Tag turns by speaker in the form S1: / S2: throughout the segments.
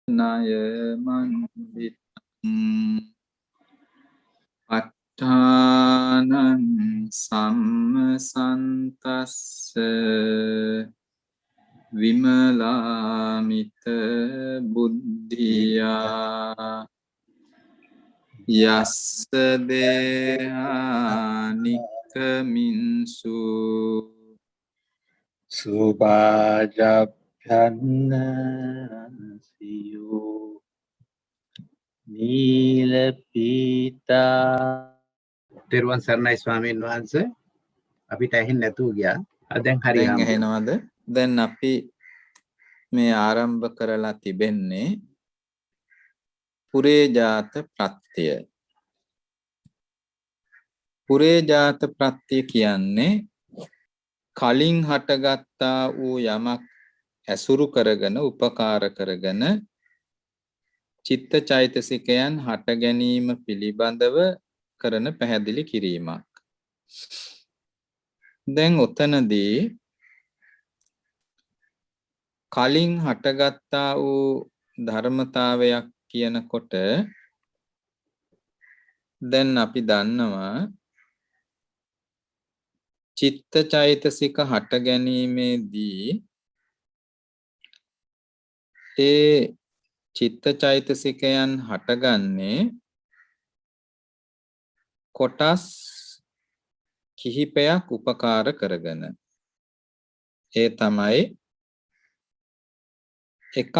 S1: නය මන්දිතං අට්ඨානං සම්මසන්තස්ස විමලාමිත බුද්ධියා යස්ස දේහානික්කමින්සු
S2: සුභාජභ්‍යන්නසියෝ නීලපීතා තෙරුවන් සරණයි ස්වාමීන් වහන්සේ අපිට ඇහෙන්නේ නැතුව ගියා. දැන් හරි
S1: දැන්
S2: හම්බුණා.
S1: ඇහෙනවද? දැන් අපි මේ ආරම්භ කරලා තිබෙන්නේ පුරේජාත ප්‍රත්‍යය. පුරේජාත ප්‍රත්‍යය කියන්නේ කලින් හටගත්තා වූ යමක් ඇසුරු කරගෙන උපකාර කරගෙන චිත්තචෛතසිකයන් හට ගැනීම පිළිබඳව කරන පැහැදිලි කිරීමක්. දැන් උතනදී කලින් හටගත්තා වූ ධර්මතාවයක් කියනකොට දැන් අපි දන්නවා චිත්තචෛතසික හට ගැනීමේදී ඒ චිත්තචෛතසිකයන් හටගන්නේ කොටස් කිහිපයක් උපකාර කරගෙන. ඒ තමයි එකක්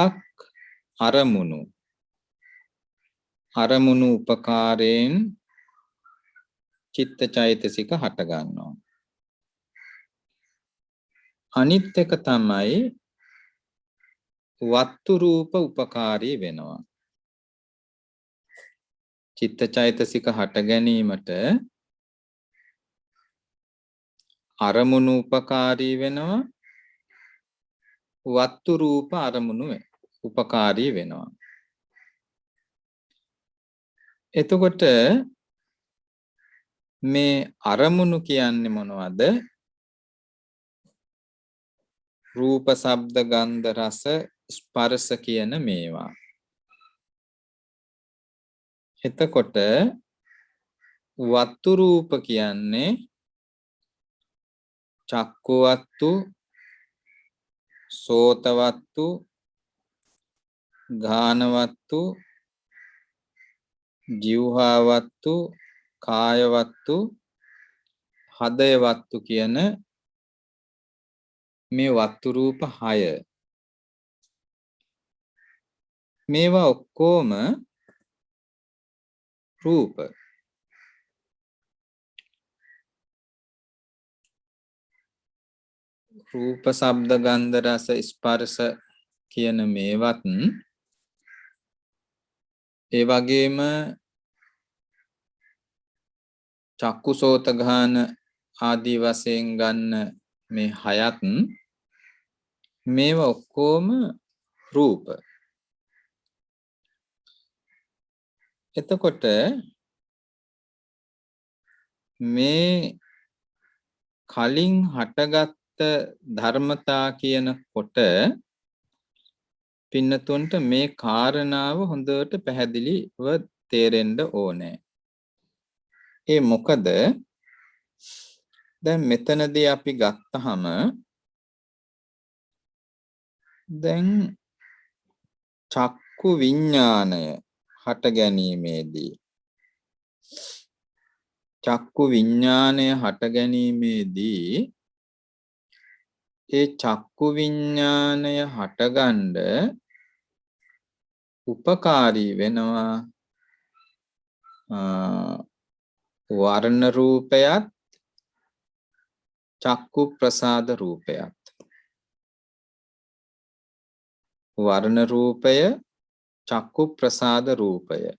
S1: අරමුණු උපකාරයෙන් චිත්තචෛතසික හට ගන්නවා. අනිත් එක තමයි වත්තු රූප උපකාරී වෙනවා. චිත්තචෛතසික හට ගැනීමට අරමුණු උපකාරී වෙනවා, වත්තු රූප අරමුණු උපකාරී වෙනවා. එතකොට මේ අරමුණු කියන්නේ මොනවද? රූප, ශබ්ද, ගන්ධ, රස, ස්පර්ශ කියන මේවා. එතකොට වත්තු රූප කියන්නේ චක්කු වත්තු, සෝත වත්තු, ගාන වත්තු, ජීවහා වත්තු, කාය වත්තු, හදය වත්තු කියන මේ වත්තු රූප 6. මේවා ඔක්කොම රූප. රූප, ශබ්ද, ගන්ධ, රස, ස්පර්ශ කියන මේවත් ඒ වගේම චක්කු සෝත ගාන ආදී වශයෙන් ගන්න මේ 6ත් මේවා ඔක්කොම රූප. එතකොට මේ කලින් හටගත්ත ධර්මතා කියනකොට පින්නතුන්ට මේ කාරණාව හොඳට පැහැදිලිව තේරෙන්න ඕනේ. ඒ මොකද දැන් මෙතනදී අපි ගත්තහම දැන් චක්කු විඥාණය හට ගැනීමේදී ඒ චක්කු විඥාණය හටගන්න උපකාරී වෙනවා වර්ණ රූපයත් චක්කු ප්‍රසාද රූපයත්. වර්ණ රූපය, චක්කු ප්‍රසාද රූපය.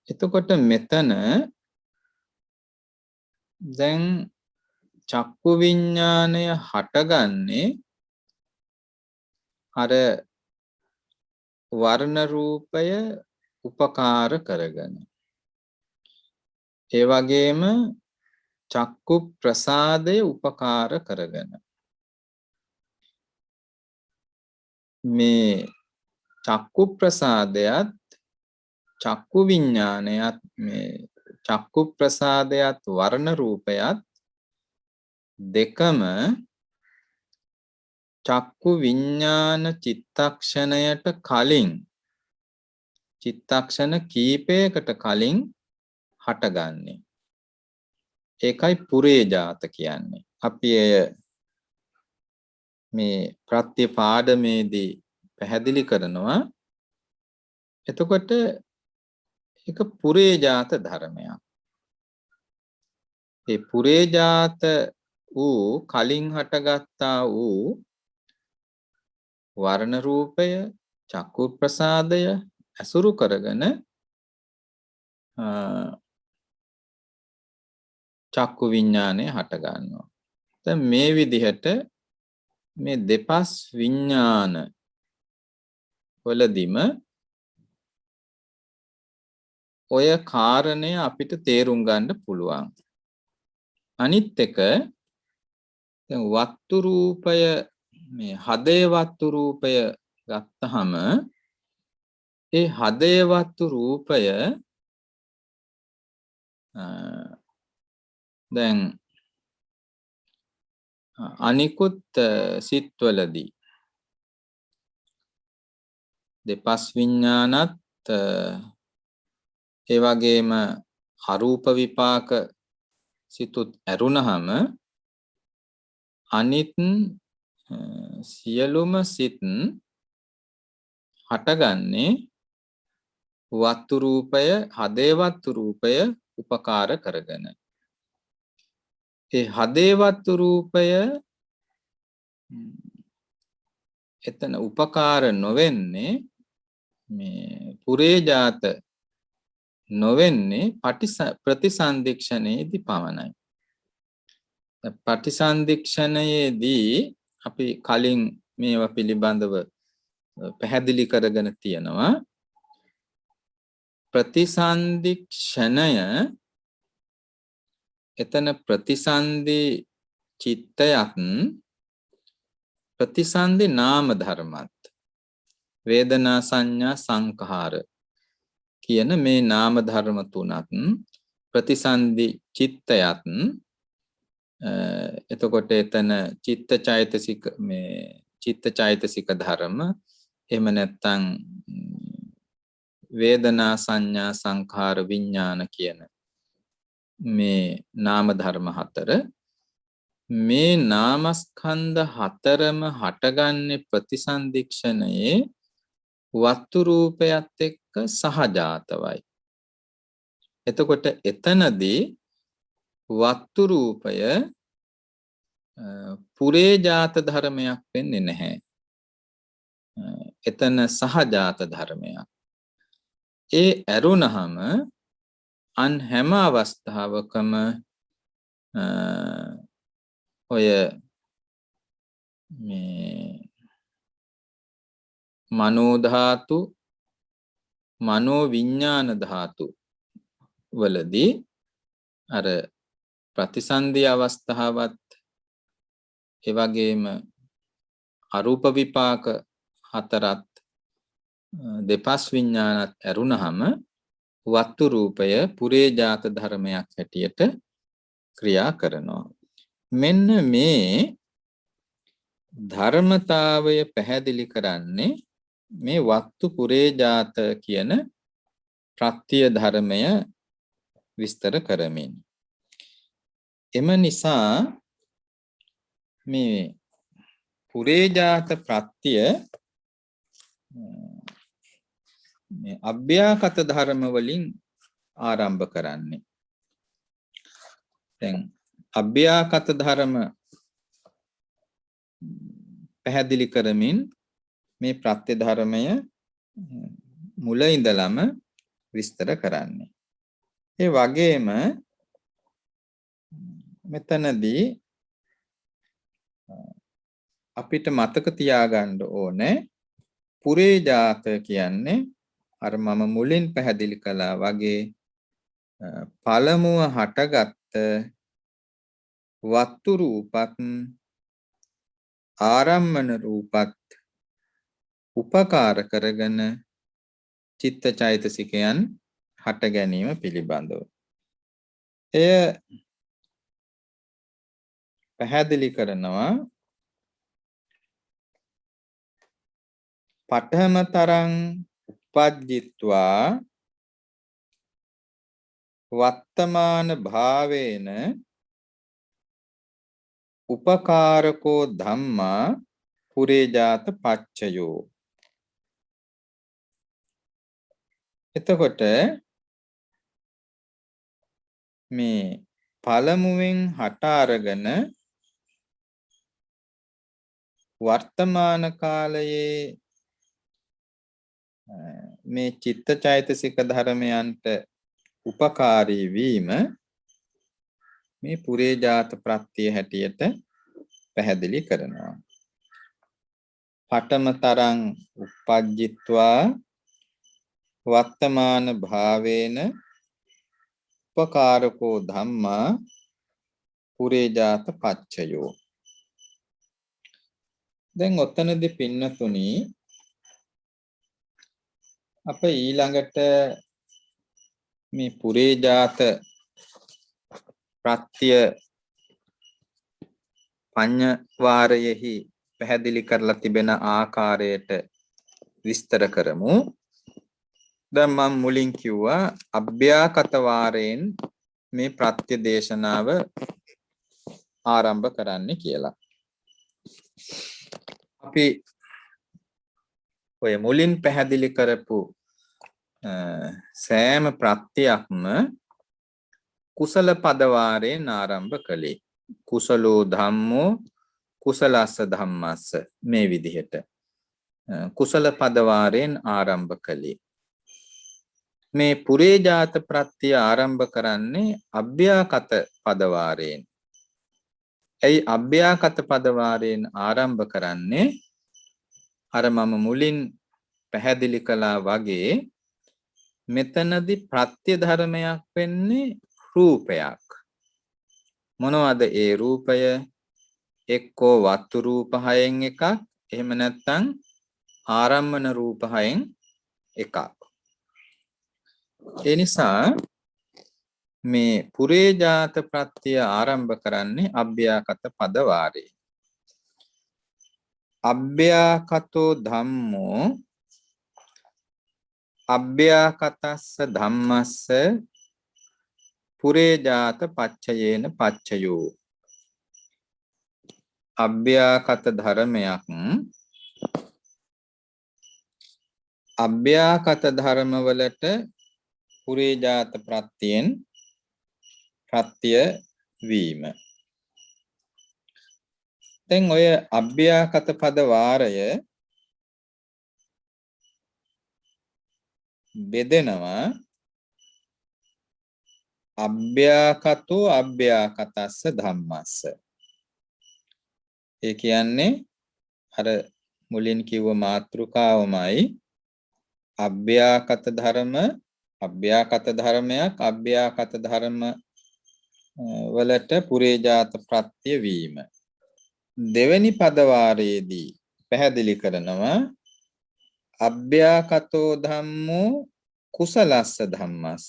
S1: එතකොට මෙතන දැන් චක්කු විඥාණය හටගන්නේ අර වර්ණ රූපය උපකාර කරගෙන. ඒ වගේම චක්කු ප්‍රසාදය උපකාර කරගෙන. මේ චක්කු ප්‍රසාදයත් චක්කු විඥානයත් මේ චක්කු ප්‍රසාදයත් වර්ණ රූපයත් දෙකම චක්කු විඥාන චිත්තක්ෂණයට කලින් චිත්තක්ෂණ කීපයකට කලින් හටගන්නේ. ඒකයි පුරේජාත කියන්නේ. අපි එය මේ ප්‍රත්‍ය පාඩමේදී පැහැදිලි කරනවා. එතකොට ඒක පුරේජාත ධර්මයක්. ඒ පුරේජාත වූ කලින් හටගත්තා වූ වර්ණ රූපය චක්කු ප්‍රසාදය අසුරු කරගෙන චක්කු විඥානය හට ගන්නවා. දැන් මේ විදිහට මේ දෙපස් විඥාන වලදීම ඔය කාරණය අපිට තේරුම් ගන්න පුළුවන්. අනිත් එක දැන් වස්තු රූපය මේ හදේ වස්තු රූපය ගත්තහම ඒ හදේ වස්තු රූපය දැන් අනිකුත් සිත්වලදී දෙපස් විඥානත් ඒ වගේම අරූප විපාක සිතුත් ඇරුණහම අනිත් සියලුම සිත් හටගන්නේ වස්තු රූපය හදේ වස්තු රූපය උපකාර කරගෙන. ඒ හදේ වස්තු රූපය එතන උපකාර නොවෙන්නේ මේ පුරේජාත නොවෙන්නේ ප්‍රතිසන්දික්ෂණයේදී පමණයි. ප්‍රතිසන්දික්ෂණයේදී අපි කලින් මේවා පිළිබඳව පැහැදිලි කරගෙන තියෙනවා. ප්‍රතිසන්දික්ෂණය එතන ප්‍රතිසන්දි චිත්තයත් ප්‍රතිසන්දි නාම ධර්මත් වේදනා සංඥා සංඛාර කියන මේ නාම ධර්ම තුනත් ප්‍රතිසන්දි චිත්තයත් එතකොට එතන චිත්තචෛතසික මේ චිත්තචෛතසික ධර්ම එහෙම නැත්නම් වේදනා සංඥා සංඛාර විඥාන කියන මේ නාම ධර්ම හතර මේ නාමස්කන්ධ හතරම හටගන්නේ ප්‍රතිසන්දික්ෂණයේ වස්තු රූපයත් එක්ක සහජාතවයි. එතකොට එතනදී වස්තු රූපය පුරේජාත ධර්මයක් වෙන්නේ නැහැ. එතන සහජාත ධර්මයක්. ඒ ඇරුණහම අන් හැම අවස්ථාවකම ඔය මේ මනෝ ධාතු මනෝ විඥාන ධාතු වලදී අර ප්‍රතිසන්දි අවස්ථාවත් ඒ වගේම අරූප විපාක හතරත් දෙපස් විඥානත් ඇරුණහම වස්තු රූපය පුරේජාත ධර්මයක් හැටියට ක්‍රියා කරනවා. මෙන්න මේ ධර්මතාවය පැහැදිලි කරන්නේ මේ වස්තු පුරේජාත කියන ප්‍රත්‍ය ධර්මය විස්තර කරමින්. එම නිසා මේ පුරේජාත ප්‍රත්‍ය මේ අභ්‍යාකත ධර්ම වලින් ආරම්භ කරන්නේ. දැන් අභ්‍යාකත ධර්ම පැහැදිලි කරමින් මේ ප්‍රත්‍ය ධර්මය මුල ඉඳලම විස්තර කරන්නේ. ඒ වගේම මෙතනදී අපිට මතක තියාගන්න ඕනේ පුරේජාත කියන්නේ අර මම මුලින් පැහැදිලි කළා වගේ පළමුව හටගත් වස්තු රූපත් ආරම්මන රූපත් උපකාර කරගෙන චිත්ත චෛතසිකයන් හට ගැනීම පිළිබඳව. එය පැහැදිලි කරනවා පඨමතරං උපජ්ජිත්වා වත්තමාන භාවේන උපකාරකෝ ධම්මා පුරේජාත පච්චයෝ. එතකොට මේ පළමුවෙන් හට අරගෙන වර්තමාන කාලයේ මේ චිත්තචෛතසික ධර්මයන්ට උපකාරී වීම මේ පුරේජාත ප්‍රත්‍ය හැටියට පැහැදිලි කරනවා. පඨමතරං උපජ්ජිත්වා වත්තමාන භාවේන උපකාරකෝ ධම්මා පුරේජාත පච්චයෝ. දැන් ඔතනදී පින්නතුනි අප ඊළඟට මේ පුරේජාත ප්‍රත්‍ය පඤ්ඤවාරයෙහි පැහැදිලි කරලා තිබෙන ආකාරයට විස්තර කරමු. දැන් මම මුලින් කිව්වා අභ්‍යාකත වාරයෙන් මේ ප්‍රත්‍ය දේශනාව ආරම්භ කරන්න කියලා. අපි ඔය මුලින් පැහැදිලි කරපු සෑම ප්‍රත්‍යයක්ම කුසල පද වාරයෙන් ආරම්භ කළේ. කුසලෝ ධම්මෝ කුසලස්ස ධම්මස්ස මේ විදිහට කුසල පද වාරයෙන් ආරම්භ කළේ. මේ පුරේජාත ප්‍රත්‍ය ආරම්භ කරන්නේ අභ්‍යාකත පද වාරයෙන්. ඇයි අභ්‍යාකත පද වාරයෙන් ආරම්භ කරන්නේ? අර මම මුලින් පැහැදිලි කළා වගේ මෙතනදී ප්‍රත්‍ය ධර්මයක් වෙන්නේ රූපයක්. මොනවද ඒ රූපය? එක්කෝ වස්තු රූප හයෙන් එකක්, එහෙම නැත්නම් ආරම්මන රූප හයෙන් එකක්. ඒ නිසා මේ පුරේජාත ප්‍රත්‍ය ආරම්භ කරන්නේ අභ්‍යාකත පද වාරයෙන්. අභ්‍යාකතෝ ධම්මෝ අභ්‍යාකතස්ස ධම්මස්ස පුරේජාත පච්චයේන පච්චයෝ. අභ්‍යාකත ධර්මයක් අභ්‍යාකත ධර්මවලට පුරේජාත ප්‍රත්‍යයෙන් ප්‍රත්‍ය වීම. දැන් ඔය අභ්‍යාකත පද වාරය බෙදෙනවා අභ්‍යාකතෝ අභ්‍යාකතස්ස ධම්මස්ස. ඒ කියන්නේ අර මුලින් කිව්ව මාතෘකාවමයි අභ්‍යාකත ධර්ම අභ්‍යාකත ධර්මයක් අභ්‍යාකත ධර්ම වලට පුරේජාත ප්‍රත්‍ය වීම. දෙවෙනි පද වාරයේදී පැහැදිලි කරනවා අභ්‍යාකතෝ ධම්මෝ කුසලස්ස ධම්මස්ස.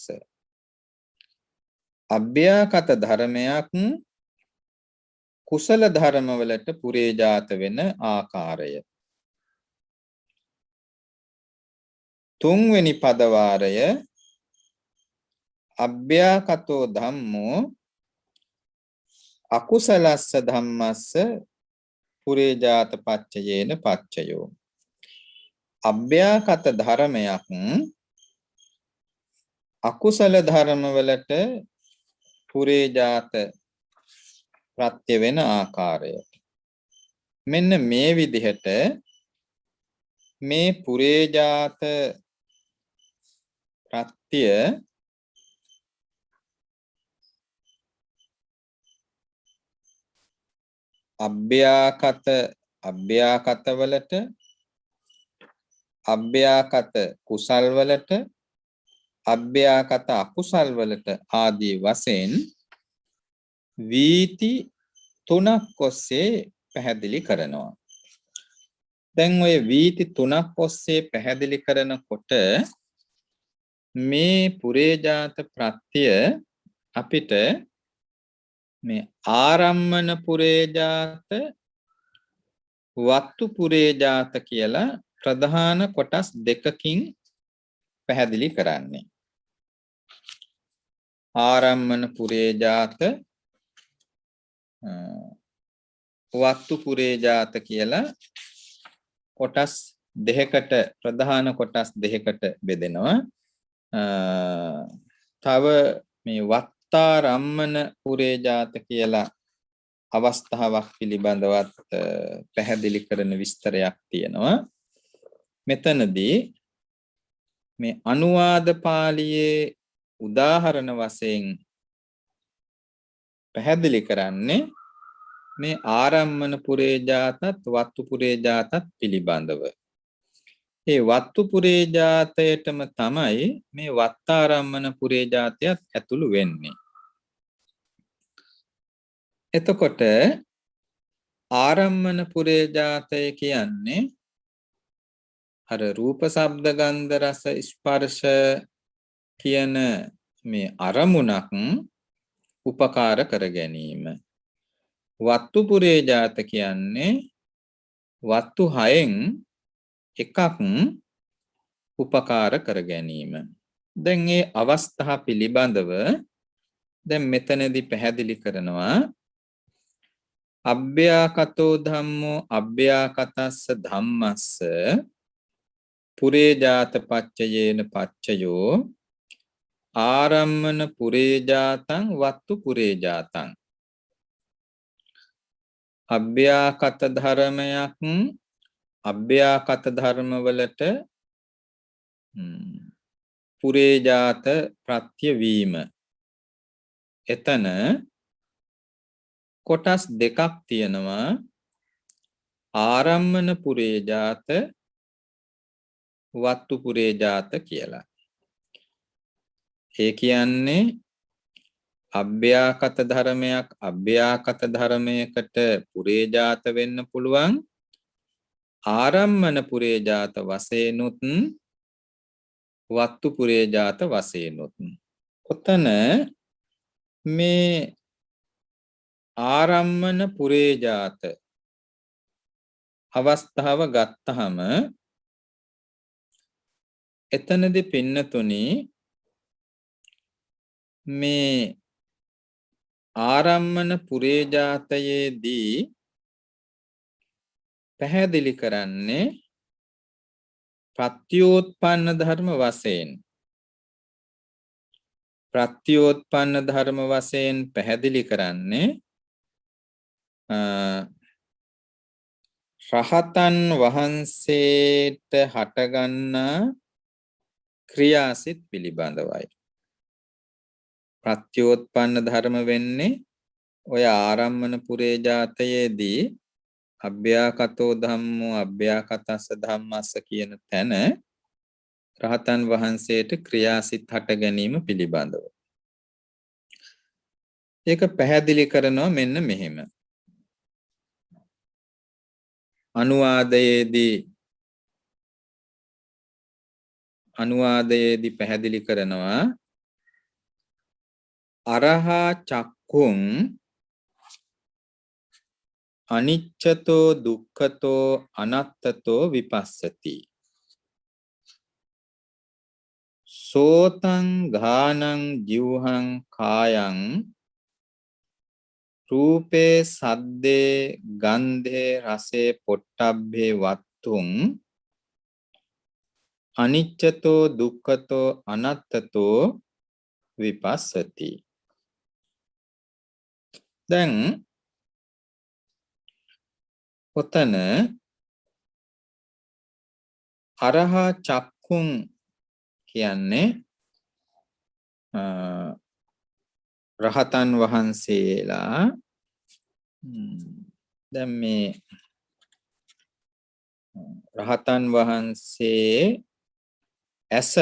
S1: අභ්‍යාකත ධර්මයක් කුසල ධර්මවලට පුරේජාත වෙන ආකාරය. තුන්වෙනි පද වාරය අභ්‍යාකතෝ ධම්මෝ අකුසලස්ස ධම්මස්ස පුරේජාත පච්චයේන පච්චයෝ. අභ්‍යාකත ධර්මයක් අකුසල ධර්මවලට පුරේජාත ප්‍රත්‍ය වෙන ආකාරය. මෙන්න මේ විදිහට මේ පුරේජාත ප්‍රත්‍ය අභ්‍යාකත වලට අභ්‍යාකත කුසල් වලට අභ්‍යාකත අකුසල් වලට ආදී වශයෙන් වීති තුනක් ඔස්සේ පැහැදිලි කරනවා. දැන් ඔය වීති තුනක් ඔස්සේ පැහැදිලි කරනකොට මේ පුරේජාත ප්‍රත්‍ය අපිට මේ ආරම්මන පුරේජාත වත්තු පුරේජාත කියලා ප්‍රධාන කොටස් දෙකකින් පැහැදිලි කරන්නේ. ආරම්මන පුරේජාත වත්තු පුරේජාත කියලා කොටස් දෙකකට ප්‍රධාන කොටස් දෙකකට බෙදෙනවා. තව මේ වත්තාරම්මන පුරේජාත කියලා අවස්ථාවක් පිළිබඳවත් පැහැදිලි කරන විස්තරයක් තියෙනවා. මෙතනදී මේ අනුවාද පාළියේ උදාහරණ වශයෙන් පැහැදිලි කරන්නේ මේ ආරම්මන පුරේජාතත් වත්තු පුරේජාතත් පිළිබඳව. මේ වත්තු පුරේජාතයටම තමයි මේ වත්තාරම්මන පුරේජාතයත් ඇතුළු වෙන්නේ. එතකොට ආරම්මන පුරේජාතය කියන්නේ අර රූප ශබ්ද ගන්ධ රස ස්පර්ශ කියන මේ අරමුණක් උපකාර කර ගැනීම. වත්තු පුරේජාත කියන්නේ වත්තු හයෙන් එකක් උපකාර කර ගැනීම. දැන් මේ අවස්ථා පිළිබඳව දැන් මෙතනදී පැහැදිලි කරනවා අභ්‍යාකතෝ ධම්මෝ අභ්‍යාකතස්ස ධම්මස්ස පුරේජාත පච්චයේන පච්චයෝ ආරම්මන පුරේජාතං වත්තු පුරේජාතං. අභ්‍යාකත ධර්මයක් අභ්‍යාකත ධර්මවලට පුරේජාත ප්‍රත්‍ය වීම. එතන කොටස් දෙකක් තියෙනවා. ආරම්මන පුරේජාත වත්තු පුරේජාත කියලා. ඒ කියන්නේ අභ්‍යාකත ධර්මයක් අභ්‍යාකත ධර්මයකට පුරේජාත වෙන්න පුළුවන්. ආරම්මන පුරේජාත වශයෙන්ුත් වත්තු පුරේජාත වශයෙන්ුත්. ඔතන මේ ආරම්මන පුරේජාත අවස්ථාව ගත්තහම එතනදී පින්නතුනි මේ ආරම්මන පුරේජාතයේදී පැහැදිලි කරන්නේ ප්‍රත්‍යෝත්පන්න ධර්ම වශයෙන්. ප්‍රත්‍යෝත්පන්න ධර්ම වශයෙන් පැහැදිලි කරන්නේ රහතන් වහන්සේට හටගන්නා ක්‍රියාසිත පිළිබඳවයි. ප්‍රත්‍යෝත්පන්න ධර්ම වෙන්නේ ඔය ආරම්මන පුරේජාතයේදී අභ්‍යාකතෝ ධම්මෝ අභ්‍යාකතස්ස ධම්මස්ස කියන තැන රහතන් වහන්සේට ක්‍රියාසිත හට ගැනීම පිළිබඳව. ඒක පැහැදිලි කරනවා මෙන්න මෙහෙම. අනුවාදයේදී පැහැදිලි කරනවා අරහා චක්කුං අනිච්චතෝ දුක්ඛතෝ අනත්තතෝ විපස්සති. සෝතං ගානං ජීවහං කායං රූපේ සද්දේ ගන්ධේ රසේ පොට්ටබ්බේ වත්තුං අනිච්චතෝ දුක්ඛතෝ අනත්තතෝ විපස්සති. දැන් ඔතන අරහා චක්කුං කියන්නේ රහතන් වහන්සේලා. දැන් මේ රහතන් වහන්සේ ඇස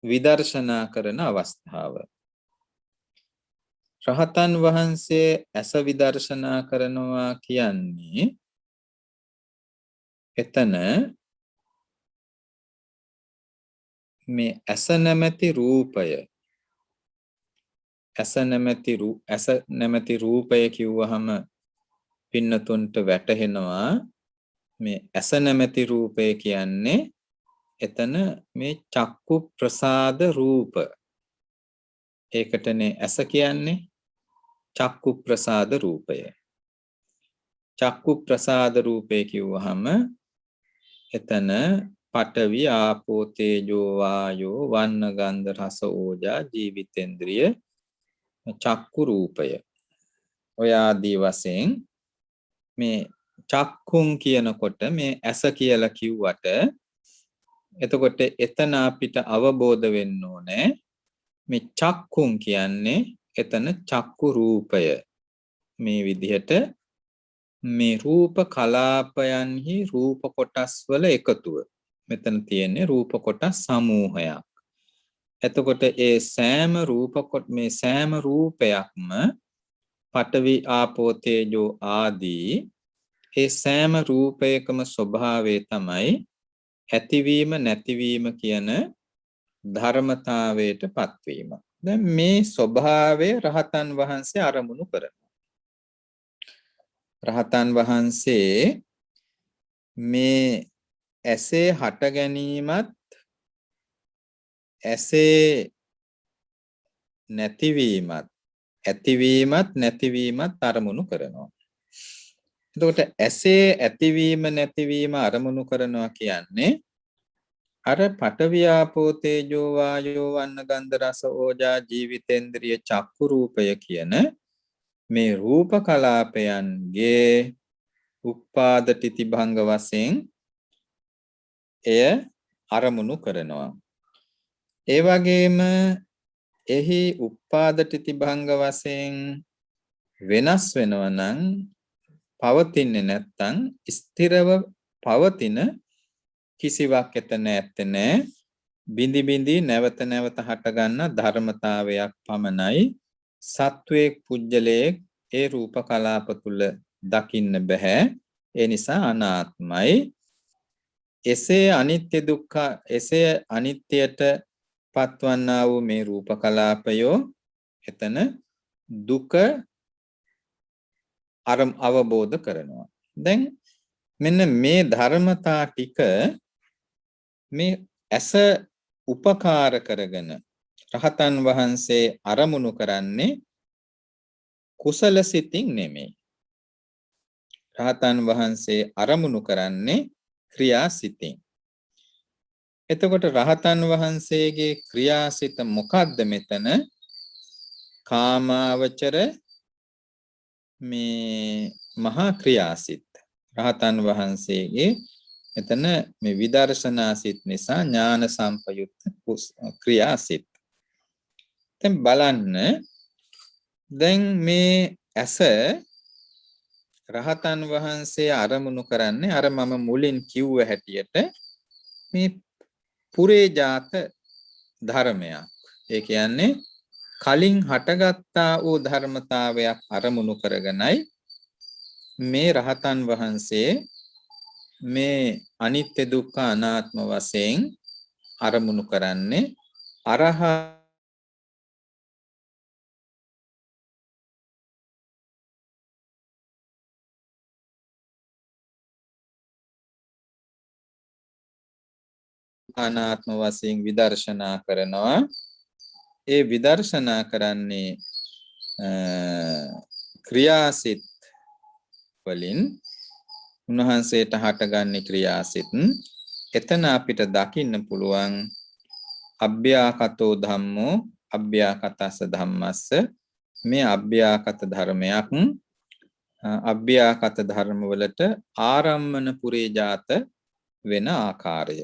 S1: විදර්ශනා කරන අවස්ථාව. රහතන් වහන්සේ ඇස විදර්ශනා කරනවා කියන්නේ එතන මේ ඇස නැමැති රූපය ඇස නැමැති රූපය කිව්වහම පින්නතුන්ට වැටහෙනවා මේ ඇස නැමැති රූපය කියන්නේ එතන මේ චක්කු ප්‍රසාද රූප ඒකටනේ ඇස කියන්නේ චක්කු ප්‍රසාද රූපය චක්කු ප්‍රසාද රූපය කිව්වහම එතන පඨවි ආපෝ තේජෝ වායෝ වන්න ගන්ධ රස ඕජා ජීවිතේන්ද්‍රිය චක්කු රූපය ඔය ආදී වශයෙන් මේ චක්කුම් කියනකොට මේ ඇස කියලා කිව්වට එතකොට එතන අපිට අවබෝධ වෙන්න ඕනේ මේ චක්කුම් කියන්නේ එතන චක්කු රූපය මේ විදිහට මේ රූප කලාපයන්හි රූප කොටස් වල එකතුව මෙතන තියෙන්නේ රූප කොටස් සමූහයක් එතකොට ඒ සෑම රූපයක්ම පඨවි ආපෝ තේජෝ ආදී ඒ සෑම රූපයකම ස්වභාවය තමයි ඇතිවීම නැතිවීම කියන ධර්මතාවයට පත්වීම. දැන් මේ ස්වභාවය රහතන් වහන්සේ අරමුණු කරනවා. රහතන් වහන්සේ මේ ඇසේ හට ගැනීමත් ඇසේ නැතිවීමත් ඇතිවීමත් නැතිවීමත් අරමුණු කරනවා. එතකොට ඇසේ ඇතිවීම නැතිවීම අරමුණු කරනවා කියන්නේ අර පඨවි ආපෝ තේජෝ වායෝ වන්න ගන්ධ රස ඕජා ජීවිතේන්ද්‍රිය චක්කු රූපය කියන මේ රූප කලාපයන්ගේ උප්පාද තිතිභංග වශයෙන් එය අරමුණු කරනවා. ඒ වගේම එහි උප්පාද තිතිභංග වශයෙන් වෙනස් වෙනවා නම් පවතින්නේ නැත්තම් ස්ථිරව පවතින කිසිවක් එතන ඇත්තේ නැහැ. බිඳි බිඳි නැවත නැවත හටගන්න ධර්මතාවයක් පමණයි සත්වයේ පුජ්‍යලයේ ඒ රූප කලාප තුල දකින්න බෑ. ඒ නිසා අනාත්මයි. එසේ අනිත්‍ය දුක්ඛ එසේ අනිත්‍යයට පත්වන්නා වූ මේ රූප කලාපයෝ එතන දුක අවබෝධ කරනවා. දැන් මෙන්න මේ ධර්මතා ටික මේ ඇස උපකාර කරගෙන රහතන් වහන්සේ අරමුණු කරන්නේ කුසල සිතින් නෙමෙයි. රහතන් වහන්සේ අරමුණු කරන්නේ ක්‍රියාසිතින්. එතකොට රහතන් වහන්සේගේ ක්‍රියාසිත මොකද්ද මෙතන? කාමාවචර මේ මහා ක්‍රියාසිත. රහතන් වහන්සේගේ එතන මේ විදර්ශනා සිත් නිසා ඥාන සම්පයුක්ත ක්‍රියාසිත. දැන් බලන්න දැන් මේ ඇස රහතන් වහන්සේ අරමුණු කරන්නේ අර මම මුලින් කිව්ව හැටියට මේ පුරේජාත ධර්මයක්. ඒ කියන්නේ කලින් හටගත්තා වූ ධර්මතාවයක් අරමුණු කරගෙනයි මේ රහතන් වහන්සේ මේ අනිත්‍ය දුක්ඛ අනාත්ම වශයෙන් අරමුණු කරන්නේ අරහ අනාත්ම වශයෙන් විදර්ශනා කරනවා. ඒ විදර්ශනා කරන්නේ ක්‍රියාසිත වලින් උන්වහන්සේට හටගන්නේ ක්‍රියාසිත. එතන අපිට දකින්න පුළුවන් අභ්‍යාකතෝ ධම්මෝ අභ්‍යාකතස්ස ධම්මස්ස මේ අභ්‍යාකත ධර්මයක් අභ්‍යාකත ධර්ම වලට ආරම්මන පුරේජාත වෙන ආකාරය.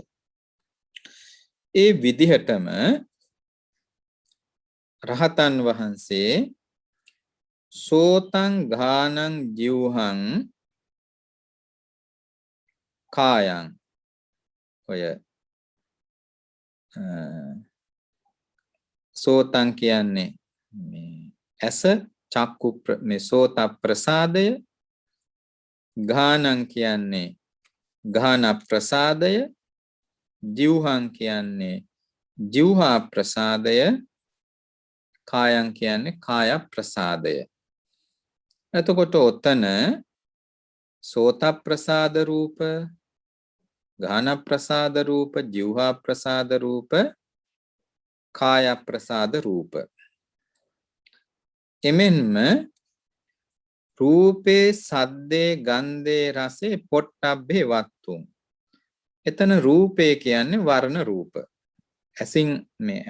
S1: ඒ විදිහටම රහතන් වහන්සේ සෝතං ගානං ජීවහං කායං ඔය සෝතං කියන්නේ මේ ඇස චක්කු මේ සෝත ප්‍රසාදය, ගානං කියන්නේ ගාන ප්‍රසාදය, ජීවහං කියන්නේ ජීවහා ප්‍රසාදය, කායං කියන්නේ කාය ප්‍රසාදය. එතකොට ඔතන සෝත ප්‍රසාද රූප, ගාන ප්‍රසාද රූප, ජීවහා ප්‍රසාද රූප, කාය ප්‍රසාද රූප. එමෙන්ම රූපේ සද්දේ ගන්ධේ රසේ පොට්ටබ්බේ වත්තුන්. එතන රූපේ කියන්නේ වර්ණ රූප. ඇසින් මේ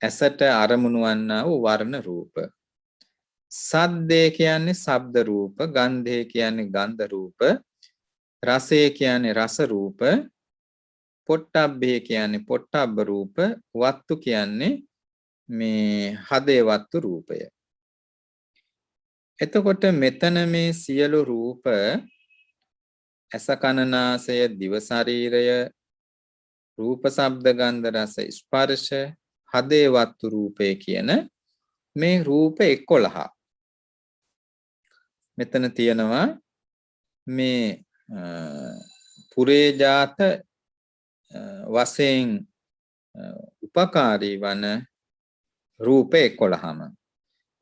S1: ඇසට අරමුණු වන්නා වූ වර්ණ රූප. සද්දේ කියන්නේ ශබ්ද රූප, ගන්ධේ කියන්නේ ගන්ධ රූප, රසේ කියන්නේ රස රූප, පොට්ටබ්බේ කියන්නේ පොට්ටබ්බ රූප, වත්තු කියන්නේ මේ හදේ වත්තු රූපය. එතකොට මෙතන මේ සියලු රූප ඇස කන නාසය දිව ශරීරය රූප ශබ්ද ගන්ධ රස ස්පර්ශ හදේ වත්තු රූපේ කියන මේ රූප 11. මෙතන තියෙනවා මේ පුරේජාත වශයෙන් උපකාරී වන රූප 11ම.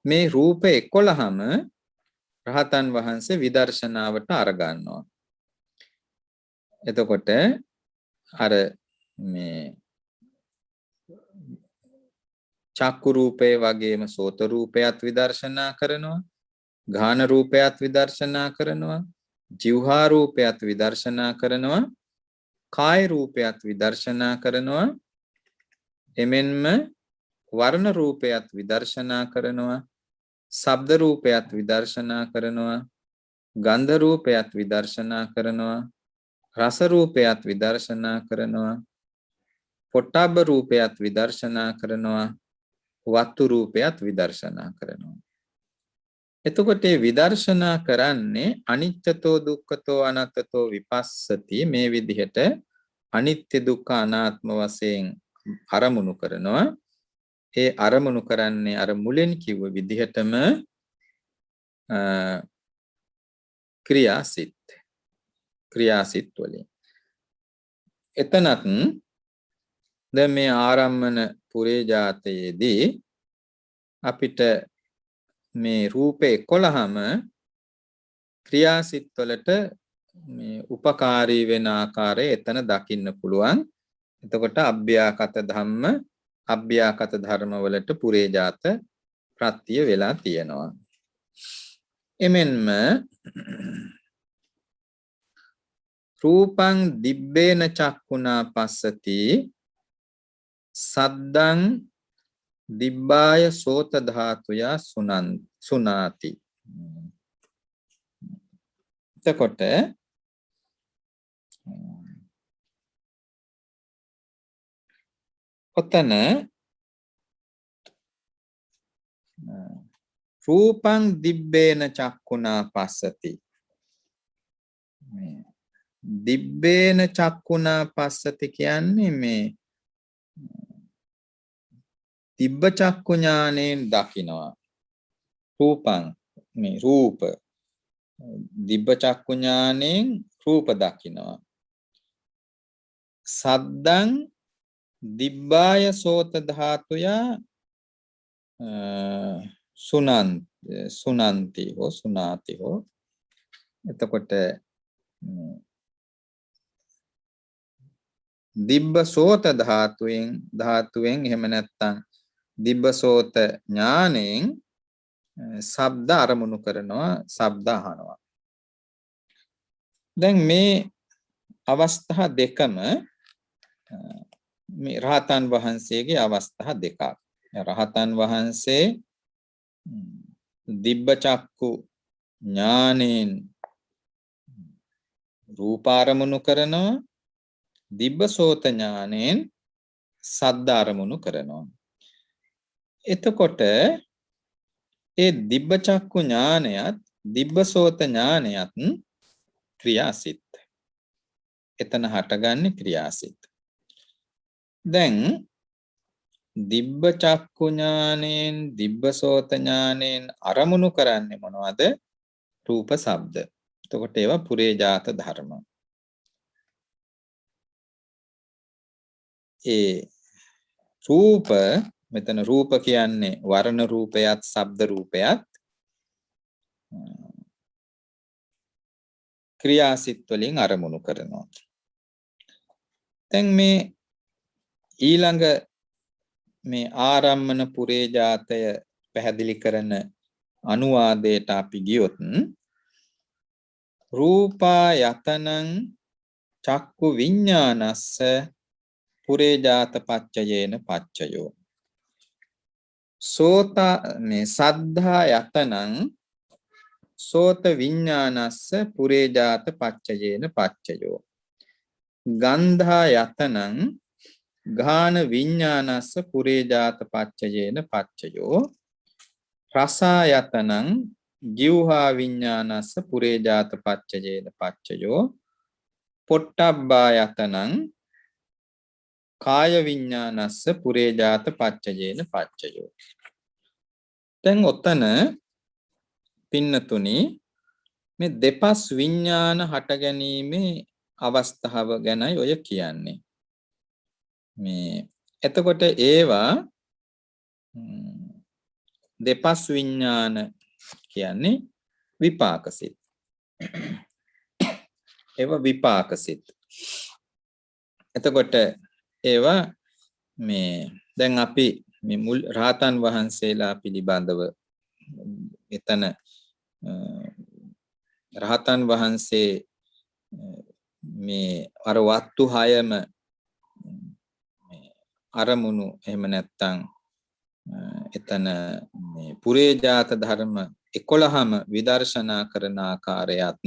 S1: මේ රූප 11ම රහතන් වහන්සේ විදර්ශනාවට අරගන්නවා. එතකොට අර මේ චක්කු රූපේ වගේම සෝත රූපයත් විදර්ශනා කරනවා, ගාන රූපයත් විදර්ශනා කරනවා, જીවහා රූපයත් විදර්ශනා කරනවා, කාය රූපයත් විදර්ශනා කරනවා, එමෙන්ම වර්ණ රූපයත් විදර්ශනා කරනවා, ශබ්ද රූපයත් විදර්ශනා කරනවා, ගන්ධ රූපයත් විදර්ශනා කරනවා, රස රූපයත් විදර්ශනා කරනවා, පොට්ටබ්බ රූපයත් විදර්ශනා කරනවා, වත්තු රූපයත් විදර්ශනා කරනවා. එතකොට මේ විදර්ශනා කරන්නේ අනිත්‍යතෝ දුක්ඛතෝ අනාත්තතෝ විපස්සති. මේ විදිහට අනිත්‍ය දුක්ඛ අනාත්ම වශයෙන් අරමුණු කරනවා. ඒ අරමුණු කරන්නේ අර මුලින් කිව්ව විදිහටම ක්‍රියාසිත වලින්. එතනත් දැන් මේ ආරම්මන පුරේජාතයේදී අපිට මේ රූපේ 11ම ක්‍රියාසිත වලට මේ උපකාරී වෙන ආකාරය එතන දකින්න පුළුවන්. එතකොට අභ්‍යාකත ධර්ම වලට පුරේජාත ප්‍රත්‍ය වෙලා තියෙනවා. එමෙන්ම රූපං දිබ්බේන චක්කුණා පස්සති සද්දං දිබ්බාය සෝත ධාතුය සුනාති. එතකොට ඔතන රූපං දිබ්බේන චක්කුණා පස්සති. දිබ්බේන චක්කුණා පස්සති කියන්නේ මේ දිබ්බ චක්කු ඥාණයෙන් දකිනවා. රූපං මේ රූප දිබ්බ චක්කු ඥාණයෙන් රූප දකිනවා. සද්දං දිබ්බාය සෝත ධාතුය සුනන්ති හෝ සුනාති හෝ. එතකොට දිබ්බ සෝත ධාතුවෙන් එහෙම නැත්නම් දිබ්බ සෝත ඥාණයෙන් ශබ්ද අරමුණු කරනවා, ශබ්ද අහනවා. දැන් මේ අවස්ථා දෙකම මේ රහතන් වහන්සේගේ අවස්ථා දෙකක්. රහතන් වහන්සේ දිබ්බ චක්කු ඥාණයෙන් රූප අරමුණු කරනවා, දිබ්බ සෝත ඥාණයෙන් ශබ්ද අරමුණු කරනවා. එතකොට ඒ දිබ්බ චක්කු ඥානයත් දිබ්බ සෝත ඥානයත් ක්‍රියාසිත. එතන හටගන්නේ ක්‍රියාසිත. දැන් දිබ්බ චක්කු ඥානෙන් දිබ්බ සෝත ඥානෙන් අරමුණු කරන්නේ මොනවද? රූප ශබ්ද. එතකොට ඒවා පුරේජාත ධර්ම. ඒ රූප මෙතන රූප කියන්නේ වර්ණ රූපයත් ශබ්ද රූපයත් ක්‍රියාසිත වලින් අරමුණු කරනවා. දැන් මේ ඊළඟ මේ ආරම්මන පුරේජාතය පැහැදිලි කරන අනුවාදයට අපි ගියොත් රූපා යතනං චක්කු විඤ්ඤාණස්ස පුරේජාත පච්චයේන පච්චයෝ සෝත මේ සද්ධා යතනං සෝත විඤ්ඤාණස්ස පුරේජාත පච්චයේන පච්චයෝ ගන්ධා යතනං ගාන විඤ්ඤාණස්ස පුරේජාත පච්චයේන පච්චයෝ රසායතනං ජීවහා විඤ්ඤාණස්ස පුරේජාත පච්චයේන පච්චයෝ පොට්ටබ්බායතනං කාය විඤ්ඤාණස්ස පුරේජාත පච්චයේන පච්චයෝ. දැන් ඔතන පින්නතුනි මේ දෙපස් විඤ්ඤාණ හට ගැනීමේ අවස්ථාව ගැනයි ඔය කියන්නේ. මේ එතකොට ඒවා දෙපස් විඤ්ඤාණ කියන්නේ විපාකසිත. ඒවා විපාකසිත. එතකොට ඒවා මේ දැන් අපි මේ මුල් රහතන් වහන්සේලා පිළිබඳව එතන රහතන් වහන්සේ මේ අර වස්තු හයම අරමුණු එහෙම නැත්තම් එතන මේ පුරේජාත ධර්ම 11ම විදර්ශනා කරන ආකාරයත්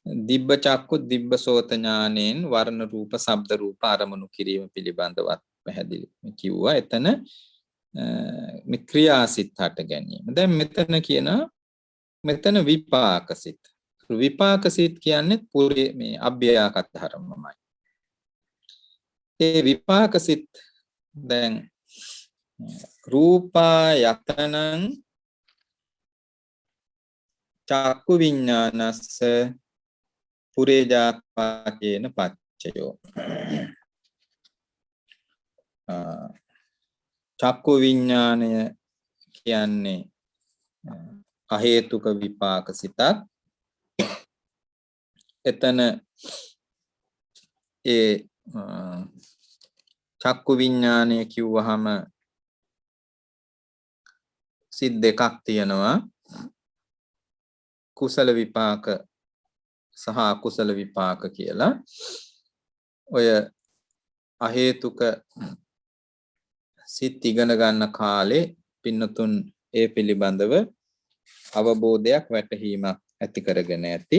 S1: දිබ්බ චක්කු දිබ්බ සෝත ඥානෙන් වර්ණ රූප ශබ්ද රූප අරමුණු කිරීම පිළිබඳවත් පැහැදිලි කිව්වා. එතන මේ ක්‍රියාසිත හට ගැනීම. දැන් මෙතන කියන මෙතන විපාකසිත. විපාකසිත කියන්නේ පුරේ මේ අභ්‍යයාකත් ධර්මමයි. ඒ විපාකසිත දැන් රූපා යතනං චක්කු විඤ්ඤාණස්ස පුරේජාත පච්චේන පච්චයෝ චක්කු විඤ්ඤාණය කියන්නේ අහේතුක විපාක සිතක්. එතන ඒ චක්කු විඤ්ඤාණය කිව්වහම සිත් දෙකක් තියෙනවා. කුසල විපාක සහ අකුසල විපාක කියලා. ඔය අහේතුක සිත් ඉගෙන ගන්න කාලේ පින්නතුන් ඒ පිළිබඳව අවබෝධයක් වැටහීමක් ඇති කරගෙන ඇති.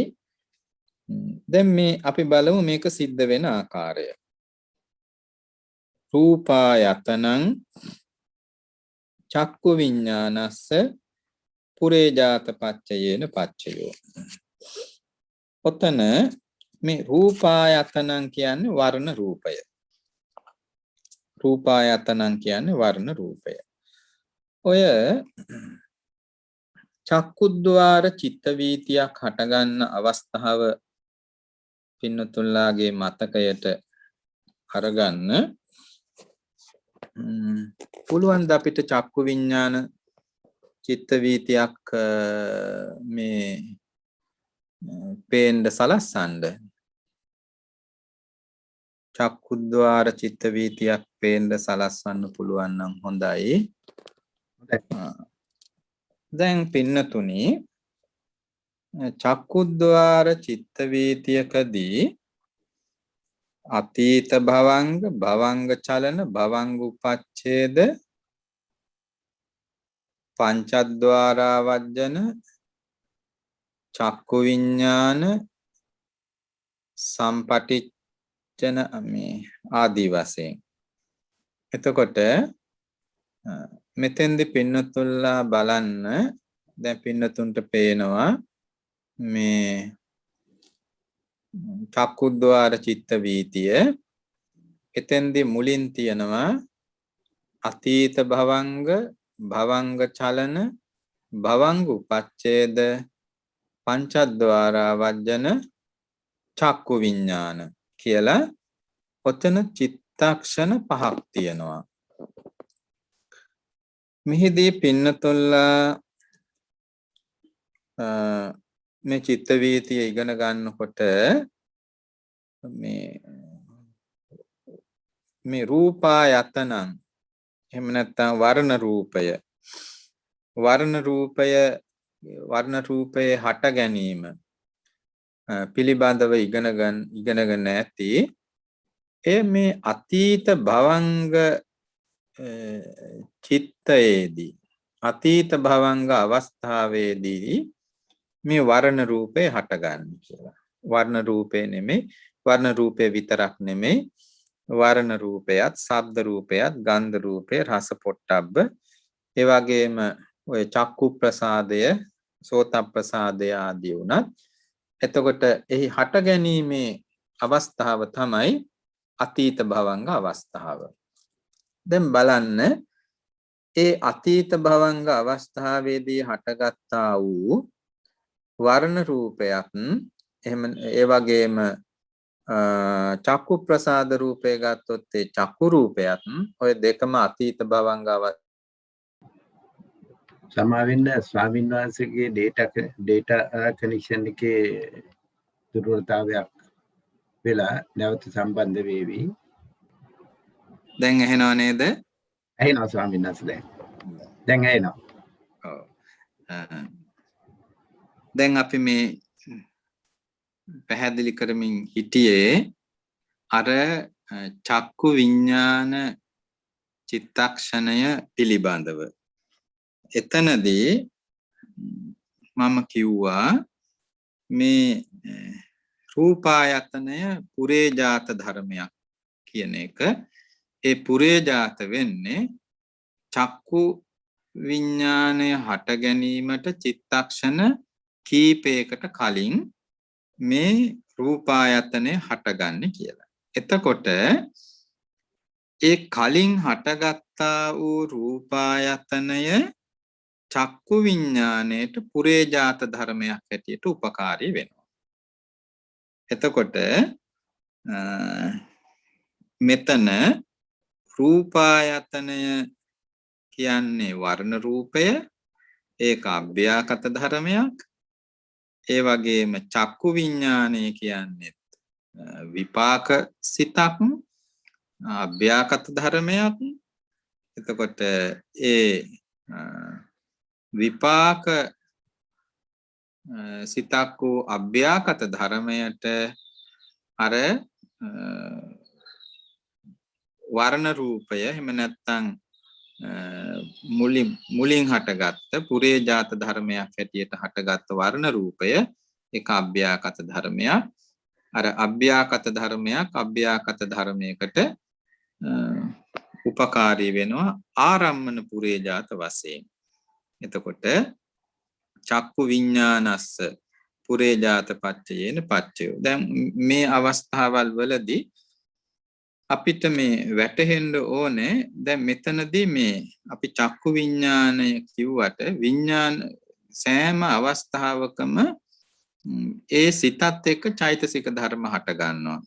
S1: දැන් මේ අපි බලමු මේක සිද්ධ වෙන ආකාරය. රූපායතනං චක්කු විඤ්ඤාණස්ස පුරේජාත පච්චයේන පච්චයෝ. ඔතන මේ රූපායතනං කියන්නේ වර්ණ රූපය. රූපායතනං කියන්නේ වර්ණ රූපය. ඔය චක්කුද්්වාර චිත්ත වීතියක් හටගන්න අවස්ථාව පින්නතුල්ලාගේ මතකයට අරගන්න පුළුවන් ද අපිට චක්කු විඤ්ඤාණ චිත්ත වීතියක් මේ පේන්න සලස්සන්න චක්කුද්්වාර චිත්ත වීතියක් පේන්න සලස්සන්න පුළුවන් නම් හොඳයි. දැන් පින්නතුනි චක්කුද්්වාර චිත්ත වීතියකදී අතීත භවංග භවංග චලන භවංග උපච්ඡේද පංචද්වාරා වජ්ජන චක්කු විඤ්ඤාණ සම්පටිච්ඡන මේ ආදී වශයෙන්. එතකොට මෙතෙන්දි පින්නතුල්ලා බලන්න දැන් පින්නතුන්ට පේනවා මේ චක්කුද්්වාර චිත්ත වීතිය. එතෙන්දි මුලින් තියෙනවා අතීත භවංග භවංග චලන භවංග උපච්ඡේද පංචද්වාරා වජ්ජන චක්කු විඥාන කියලා ඔතන චිත්තක්ෂණ පහක් තියෙනවා. මෙහිදී පින්නතොල්ලා මේ චිත්ත වීතිය ඉගෙන ගන්නකොට මේ රූපායතනං එහෙම නැත්නම් වර්ණ රූපයේ හට ගැනීම පිළිබඳව ඉගෙනගෙන ඇති ඒ මේ අතීත භවංග චිත්තයේදී අතීත භවංග අවස්ථාවේදී මේ වර්ණ රූපේ හටගන්නේ කියලා. වර්ණ රූපේ නෙමෙයි, වර්ණ රූපේ විතරක් නෙමෙයි, වර්ණ රූපයත්, ශබ්ද රූපයත්, ගන්ධ රූපේ, රස පොට්ටබ්බ, ඒ වගේම ඔය චක්කු ප්‍රසාදය, සෝත ප්‍රසාදය ආදී උනත් එතකොට එහි හට ගැනීමේ අවස්ථාව තමයි අතීත භවංග අවස්ථාව. දැන් බලන්න ඒ අතීත භවංග අවස්ථාවේදී හටගත්තා වූ වර්ණ රූපයත් එහෙම ඒ වගේම චක්කු ප්‍රසාද රූපය ගත්තොත් ඒ චක්කු රූපයත් ඔය දෙකම අතීත භවංග
S2: සමාවෙන්න ස්වාමීන් වහන්සේගේ ඩේටා කනෙක්ෂන් එකේ දුර්වලතාවයක් වෙලා නැවත සම්බන්ධ වේවි.
S1: දැන් ඇහෙනව නේද?
S2: ඇහෙනවා ස්වාමීන් වහන්සේ දැන් ඇහෙනවා.
S1: ඔව්. දැන් අපි මේ පැහැදිලි කරමින් හිටියේ අර චක්කු විඥාන චිත්තක්ෂණය පිළිබඳව. එතනදී මම කිව්වා මේ රූපායතනය පුරේජාත ධර්මයක් කියන එක. ඒ පුරේජාත වෙන්නේ චක්කු විඥානය හට ගැනීමට චිත්තක්ෂණ කීපයකට කලින් මේ රූපායතනය හටගන්නේ කියලා. එතකොට ඒ කලින් හටගත්තා වූ රූපායතනය චක්කු විඥාණයට පුරේජාත ධර්මයක් හැටියට උපකාරී වෙනවා. එතකොට මෙතන රූපායතනය කියන්නේ වර්ණ රූපය, ඒක අභ්‍යාකත ධර්මයක්. ඒ වගේම චක්කු විඥානය කියන්නේ විපාක සිතක්, අභ්‍යාකත ධර්මයක්. එතකොට ඒ විපාක සිතක් වූ අභ්‍යාකත ධර්මයට අර වර්ණ රූපය එහෙම නැත්නම් මුලින් හටගත්ත පුරේජාත ධර්මයක් හැටියට හටගත්ත වර්ණ රූපය එක අභ්‍යාකත ධර්මයක්. අර අභ්‍යාකත ධර්මයක් අභ්‍යාකත ධර්මයකට උපකාරී වෙනවා ආරම්මන පුරේජාත වශයෙන්. එතකොට චක්කු විඥානස්ස පුරේජාත පච්චයේන පච්චයෝ. දැන් මේ අවස්ථාවල් වලදී අපිට මේ වැටහෙන්න ඕනේ දැන් මෙතනදී මේ අපි චක්කු විඥානය කිව්වට විඥාන සෑම අවස්ථාවකම ඒ සිතත් එක්ක චෛතසික ධර්ම හට ගන්නවා.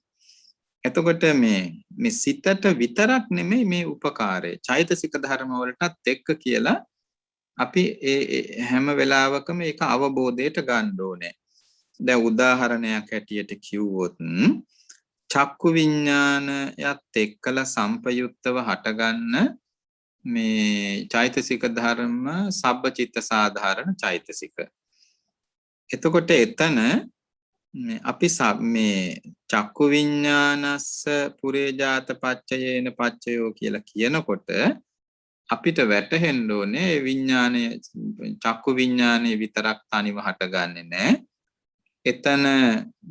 S1: එතකොට මේ සිතට විතරක් නෙමෙයි මේ උපකාරය චෛතසික ධර්ම වලටත් එක්ක කියලා අපි ඒ හැම වෙලාවකම ඒක අවබෝධයට ගන්න ඕනේ. දැන් උදාහරණයක් හැටියට කිව්වොත් චක්කු විඥානයත් එක්කලා සම්පයුක්තව හටගන්න මේ චෛතසික ධර්ම සබ්බචිත්ත සාධාරණ චෛතසික. එතකොට එතන අපි මේ චක්කු විඥානස්ස පුරේජාත පච්චයේන පච්චයෝ කියලා කියනකොට අපිට වැටහෙන්න ඕනේ විඥානය චක්කු විඥානය විතරක් තනිව හටගන්නේ නැහැ. එතන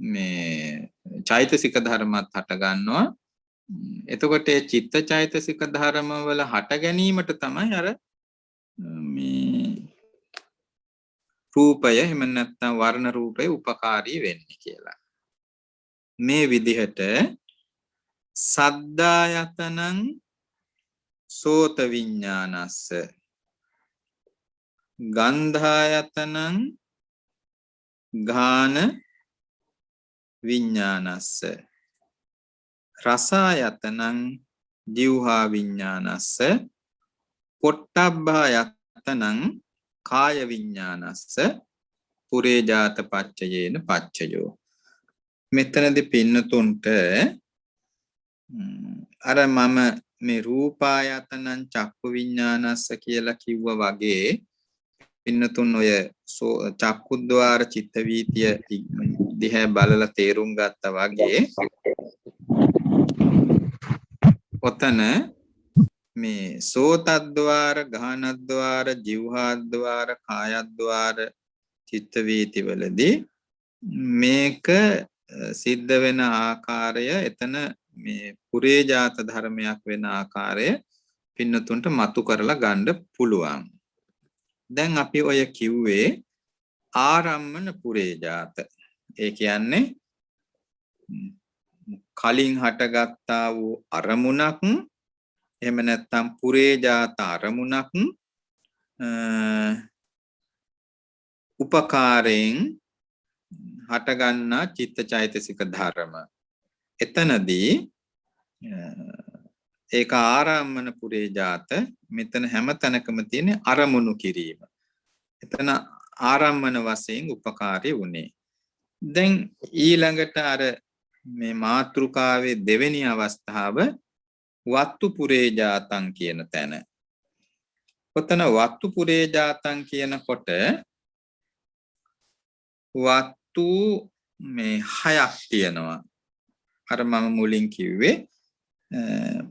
S1: මේ චෛතසික ධර්මත් හට ගන්නවා. එතකොට ඒ චිත්ත චෛතසික ධර්ම වල හට ගැනීමට තමයි අර මේ රූපය එහෙම නැත්නම් වර්ණ රූපය උපකාරී වෙන්නේ කියලා. මේ විදිහට සද්දායතනං සෝත විඥානස්ස ගන්ධායතනං ගාන විඥානස්ස රසායතනං ජීවහා විඥානස්ස පොට්ටබ්බායතනං කාය විඥානස්ස පුරේජාත පච්චයේන පච්චයෝ. මෙතනදී පින්නතුන්ට අර මම මේ රූපායතනං චක්කු විඥානස්ස කියලා කිව්වා වගේ පින්නතුන් ඔය චක්කුද්්වාර චිත්ත වීතිය දිහා බලලා තේරුම් ගත්තා වගේ ඔතන මේ සෝතද්්වාර ගානද්්වාර ජීවහාද්්වාර කායද්්වාර චිත්ත වීති වලදී මේක සිද්ධ වෙන ආකාරය එතන මේ පුරේජාත ධර්මයක් වෙන ආකාරය පින්නතුන්ට මතු කරලා ගන්න පුළුවන්. දැන් අපි ඔය කිව්වේ ආරම්මන පුරේජාත. ඒ කියන්නේ කලින් හටගත්තා වූ අරමුණක් එහෙම නැත්නම් පුරේජාත අරමුණක් උපකාරයෙන් හටගන්නා චිත්තචෛතසික ධර්ම. එතනදී ඒක ආරම්මන පුරේජාත. මෙතන හැම තැනකම තියෙන අරමුණු කිරීම. එතන ආරම්මන වශයෙන් උපකාරී වුණේ. දැන් ඊළඟට අර මේ මාතෘකාවේ දෙවෙනි අවස්ථාව වත්තු පුරේජාතං කියන තැන. ඔතන වත්තු පුරේජාතං කියනකොට වත්තු මේ හයක් තියෙනවා. අර මම මුලින් කිව්වේ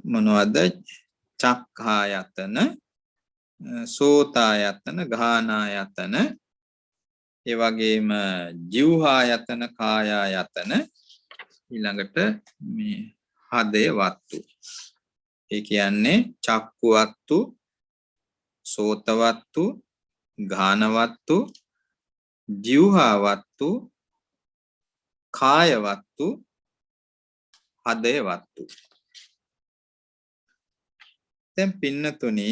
S1: මොනවද? චක්ඛායතන, සෝතායතන, ගානායතන, ඒ වගේම ජීවහායතන, කායායතන, ඊළඟට මේ හදේ වත්තු. ඒ කියන්නේ චක්කු වත්තු, සෝත වත්තු, ගාන වත්තු, ජීවහා වත්තු, කාය වත්තු, හදේ වත්තු. දැන් පින්නතුනි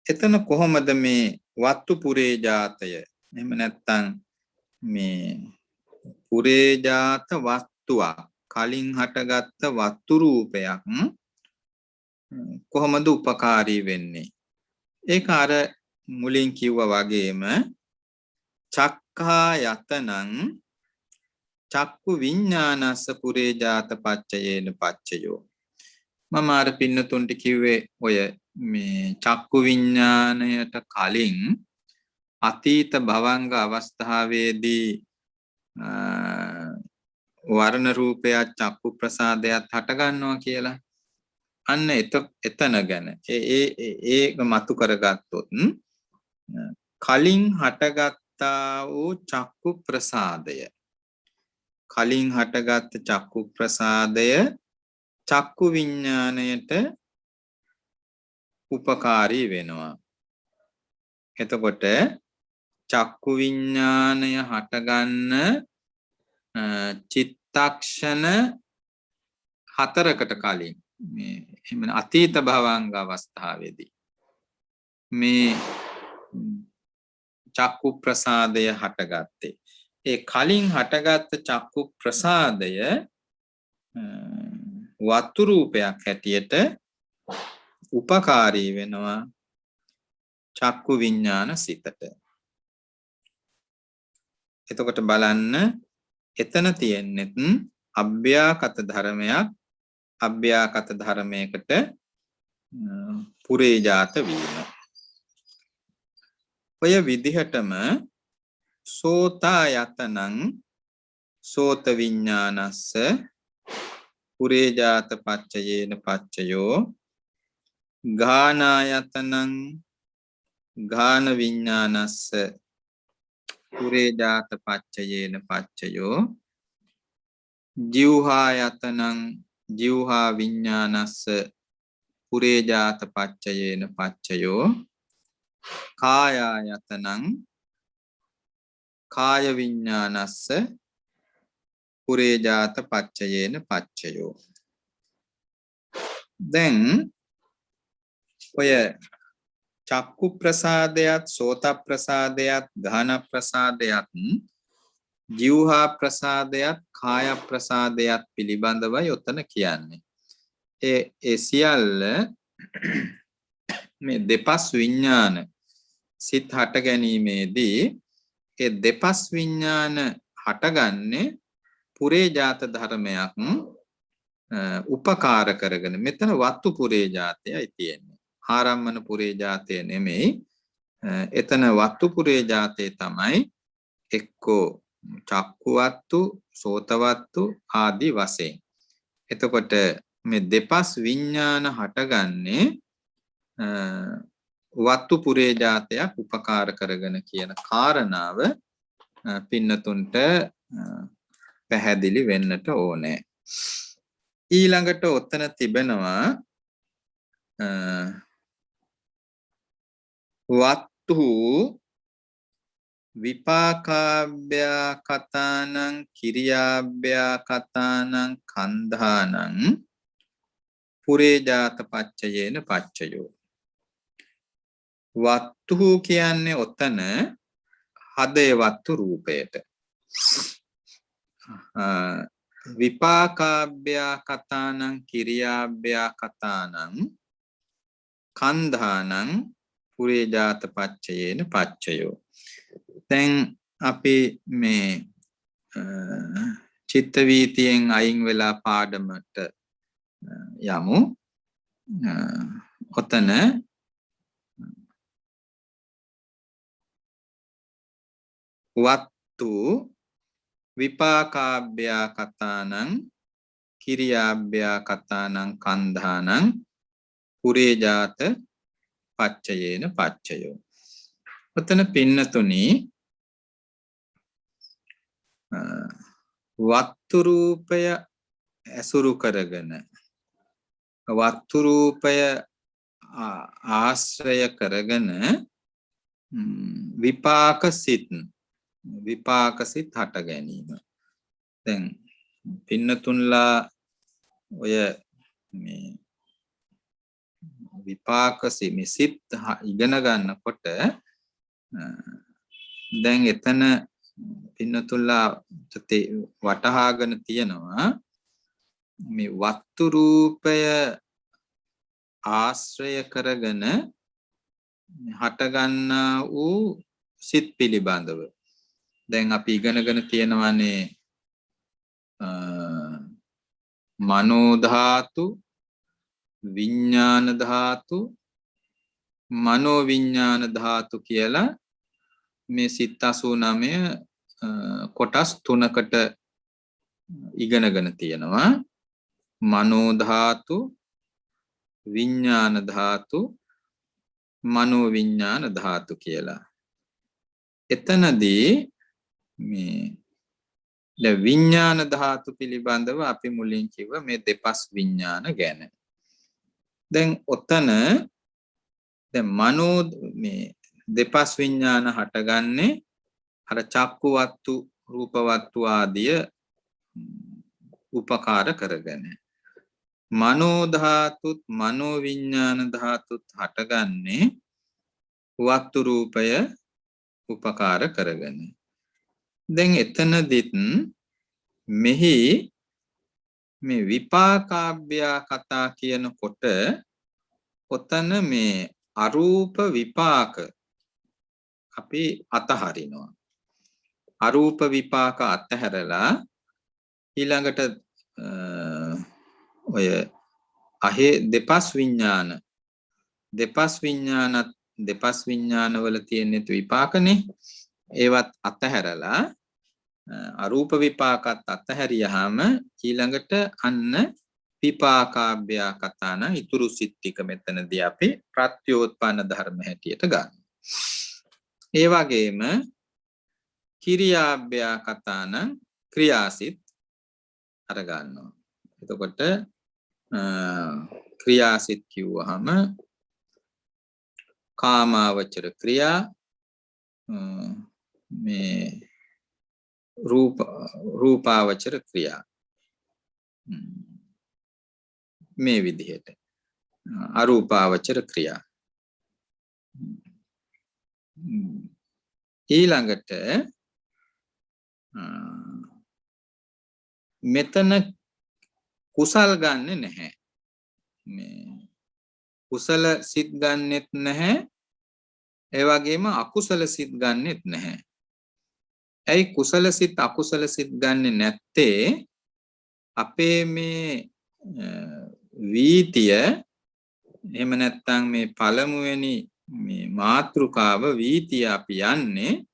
S1: එතන කොහොමද මේ වත්තු පුරේජාතය එහෙම නැත්නම් මේ පුරේජාත වස්තුවක් කලින් හටගත්ත වස්තු රූපයක් කොහොමද උපකාරී වෙන්නේ? ඒක අර මුලින් කිව්වා වගේම චක්ඛායතනං චක්කු විඥානස්ස පුරේජාත පච්චයේන පච්චයෝ. මම අර පින්නතුන්ට කිව්වේ ඔය මේ චක්කු විඥාණයට කලින් අතීත භවංග අවස්ථාවේදී වර්ණ රූපයක් චක්කු ප්‍රසාදයක් හට ගන්නවා කියලා. අන්න එතන ගැන ඒක මතු කරගත්තොත් කලින් හටගත්තා වූ චක්කු ප්‍රසාදය කලින් හටගත් චක්කු ප්‍රසාදය චක්කු විඥාණයට උපකාරී වෙනවා. එතකොට චක්කු විඥාණය හටගන්න චිත්තක්ෂණ 4කට කලින් මේ එහෙම අතීත භවංග අවස්ථාවේදී මේ චක්කු ප්‍රසාදය හටගත්තේ. ඒ කලින් හටගත් චක්කු ප්‍රසාදය වත්තු රූපයක් හැටියට උපකාරී වෙනවා චක්කු විඥාන සිතට. එතකොට බලන්න එතන තියෙන්නෙත් අභ්‍යාකත ධර්මයක්. අභ්‍යාකත ධර්මයකට පුරේජාත වීම. ඔය විදිහටම සෝතායතනං සෝත විඥානස්ස පුරේජාත පච්චයේන පච්චයෝ ගානායතනං ගාන විඥානස්ස පුරේජාත පච්චයේන පච්චයෝ ජීවහායතනං ජීවහා විඥානස්ස පුරේජාත පච්චයේන පච්චයෝ කායායතනං කාය විඥානස්ස පුරේජාත පච්චයේන පච්චයෝ. දැන් ඔය චක්කු ප්‍රසාදයත් සෝත ප්‍රසාදයත් ගාන ප්‍රසාදයත් ජීවහා ප්‍රසාදයත් කාය ප්‍රසාදයත් පිළිබඳවයි ඔතන කියන්නේ. ඒ සියල්ල මේ දෙපස් විඥාන සිත් හට ගැනීමේදී ඒ දෙපස් විඥාන හටගන්නේ පුරේ ජාත ධර්මයක් උපකාර කරගෙන. මෙතන වත්තු පුරේ ජාතයයි තියෙන්නේ. ආරම්මන පුරේ ජාතය නෙමෙයි. එතන වත්තු පුරේ ජාතය තමයි එක්කෝ චක්කුවත්තු සෝතවත්තු ආදී වශයෙන්. එතකොට මේ දෙපස් විඥාන හටගන්නේ වත්තු පුරේ ජාතයක් උපකාර කරගෙන කියන කාරණාව පින්නතුන්ට පැහැදිලි වෙන්නට ඕනේ. ඊළඟට ඔතන තිබෙනවා වත්තු විපාකාභ්‍යා කතානං කිරියාභ්‍යා කතානං කන්ධානං පුරේ ජාත පච්චයේන පච්චයෝ. වත්තු කියන්නේ ඔතන හදේ වත්තු රූපයට. විපාකාභ්‍යා කතානං කිරියාභ්‍යා කතානං කන්ධානං පුරේ ජාත පච්චයේන පච්චයෝ. දැන් අපි මේ චිත්ත වීතියෙන් අයින් වෙලා පාඩමට යමු. ඔතන වත්තු විපාකාභ්‍යා කතානං කිරියාභ්‍යා කතානං කන්ධානං පුරේ ජාත පච්චයේන පච්චයෝ. ඔතන පින්නතුනි වත්තු රූපය ඇසුරු කරගෙන වත්තු රූපය ආශ්‍රය කරගෙන විපාක සිත් හට ගැනීම. දැන් පින්නතුන්ලා ඔය මේ විපාක සිත් ඉගෙන ගන්නකොට දැන් එතන පින්නතුන්ලා වටහාගෙන තියෙනවා මේ වත්තු රූපය ආශ්‍රය කරගෙන හටගන්නා වූ සිත් පිළිබඳව. දැන් අපි ඉගෙනගෙන තියෙනවානේ මනෝ ධාතු, විඥාන ධාතු, මනෝ විඥාන ධාතු කියලා මේ සිත් 89 කොටස් 3කට ඉගෙනගෙන තියෙනවා. මනෝ ධාතු, විඥාන ධාතු, මනෝ විඥාන ධාතු කියලා. එතනදී මේ විඥාන ධාතු පිළිබඳව අපි මුලින් කිව්ව මේ දෙපස් විඥාන ගැන. දැන් ඔතන දැන් මනෝ මේ දෙපස් විඥාන හටගන්නේ අර චක්කු වත්තු රූප වත්තු ආදිය උපකාර කරගෙන. මනෝ ධාතුත් මනෝ විඥාන ධාතුත් හටගන්නේ වත්තු රූපය උපකාර කරගෙන. දැන් එතනදිත් මෙහි මේ විපාකාභ්‍යා කතා කියනකොට ඔතන මේ අරූප විපාක අපි අතහරිනවා. අරූප විපාක අතහැරලා ඊළඟට ඔය අහේ දෙපස් විඥාන වල තියෙන විපාකනේ ඒවත් අතහැරලා අරූප විපාකත් අතහැරියාම ඊළඟට අන්න විපාකාභ්‍යා කතාන ඉතුරු සිත් ටික මෙතනදී අපි ප්‍රත්‍යෝත්පන්න ධර්ම හැටියට ගන්න. ඒ වගේම කිරියාභ්‍යා කතාන ක්‍රියාසිත අර ගන්නවා. එතකොට ක්‍රියාසිත කිව්වහම කාමාවචර ක්‍රියා මේ රූපාවචර ක්‍රියා මේ විදිහට. අරූපාවචර ක්‍රියා. ඊළඟට මෙතන කුසල් ගන්නෙ නැහැ. මේ කුසල සිත් ගන්නෙත් නැහැ. ඒ වගේම අකුසල සිත් ගන්නෙත් නැහැ. ඇයි කුසල සිත් අකුසල සිත් ගන්නෙ නැත්තේ? අපේ මේ වීතිය එහෙම නැත්නම් මේ පළමුවෙනි මේ මාතෘකාව වීතිය අපි යන්නේ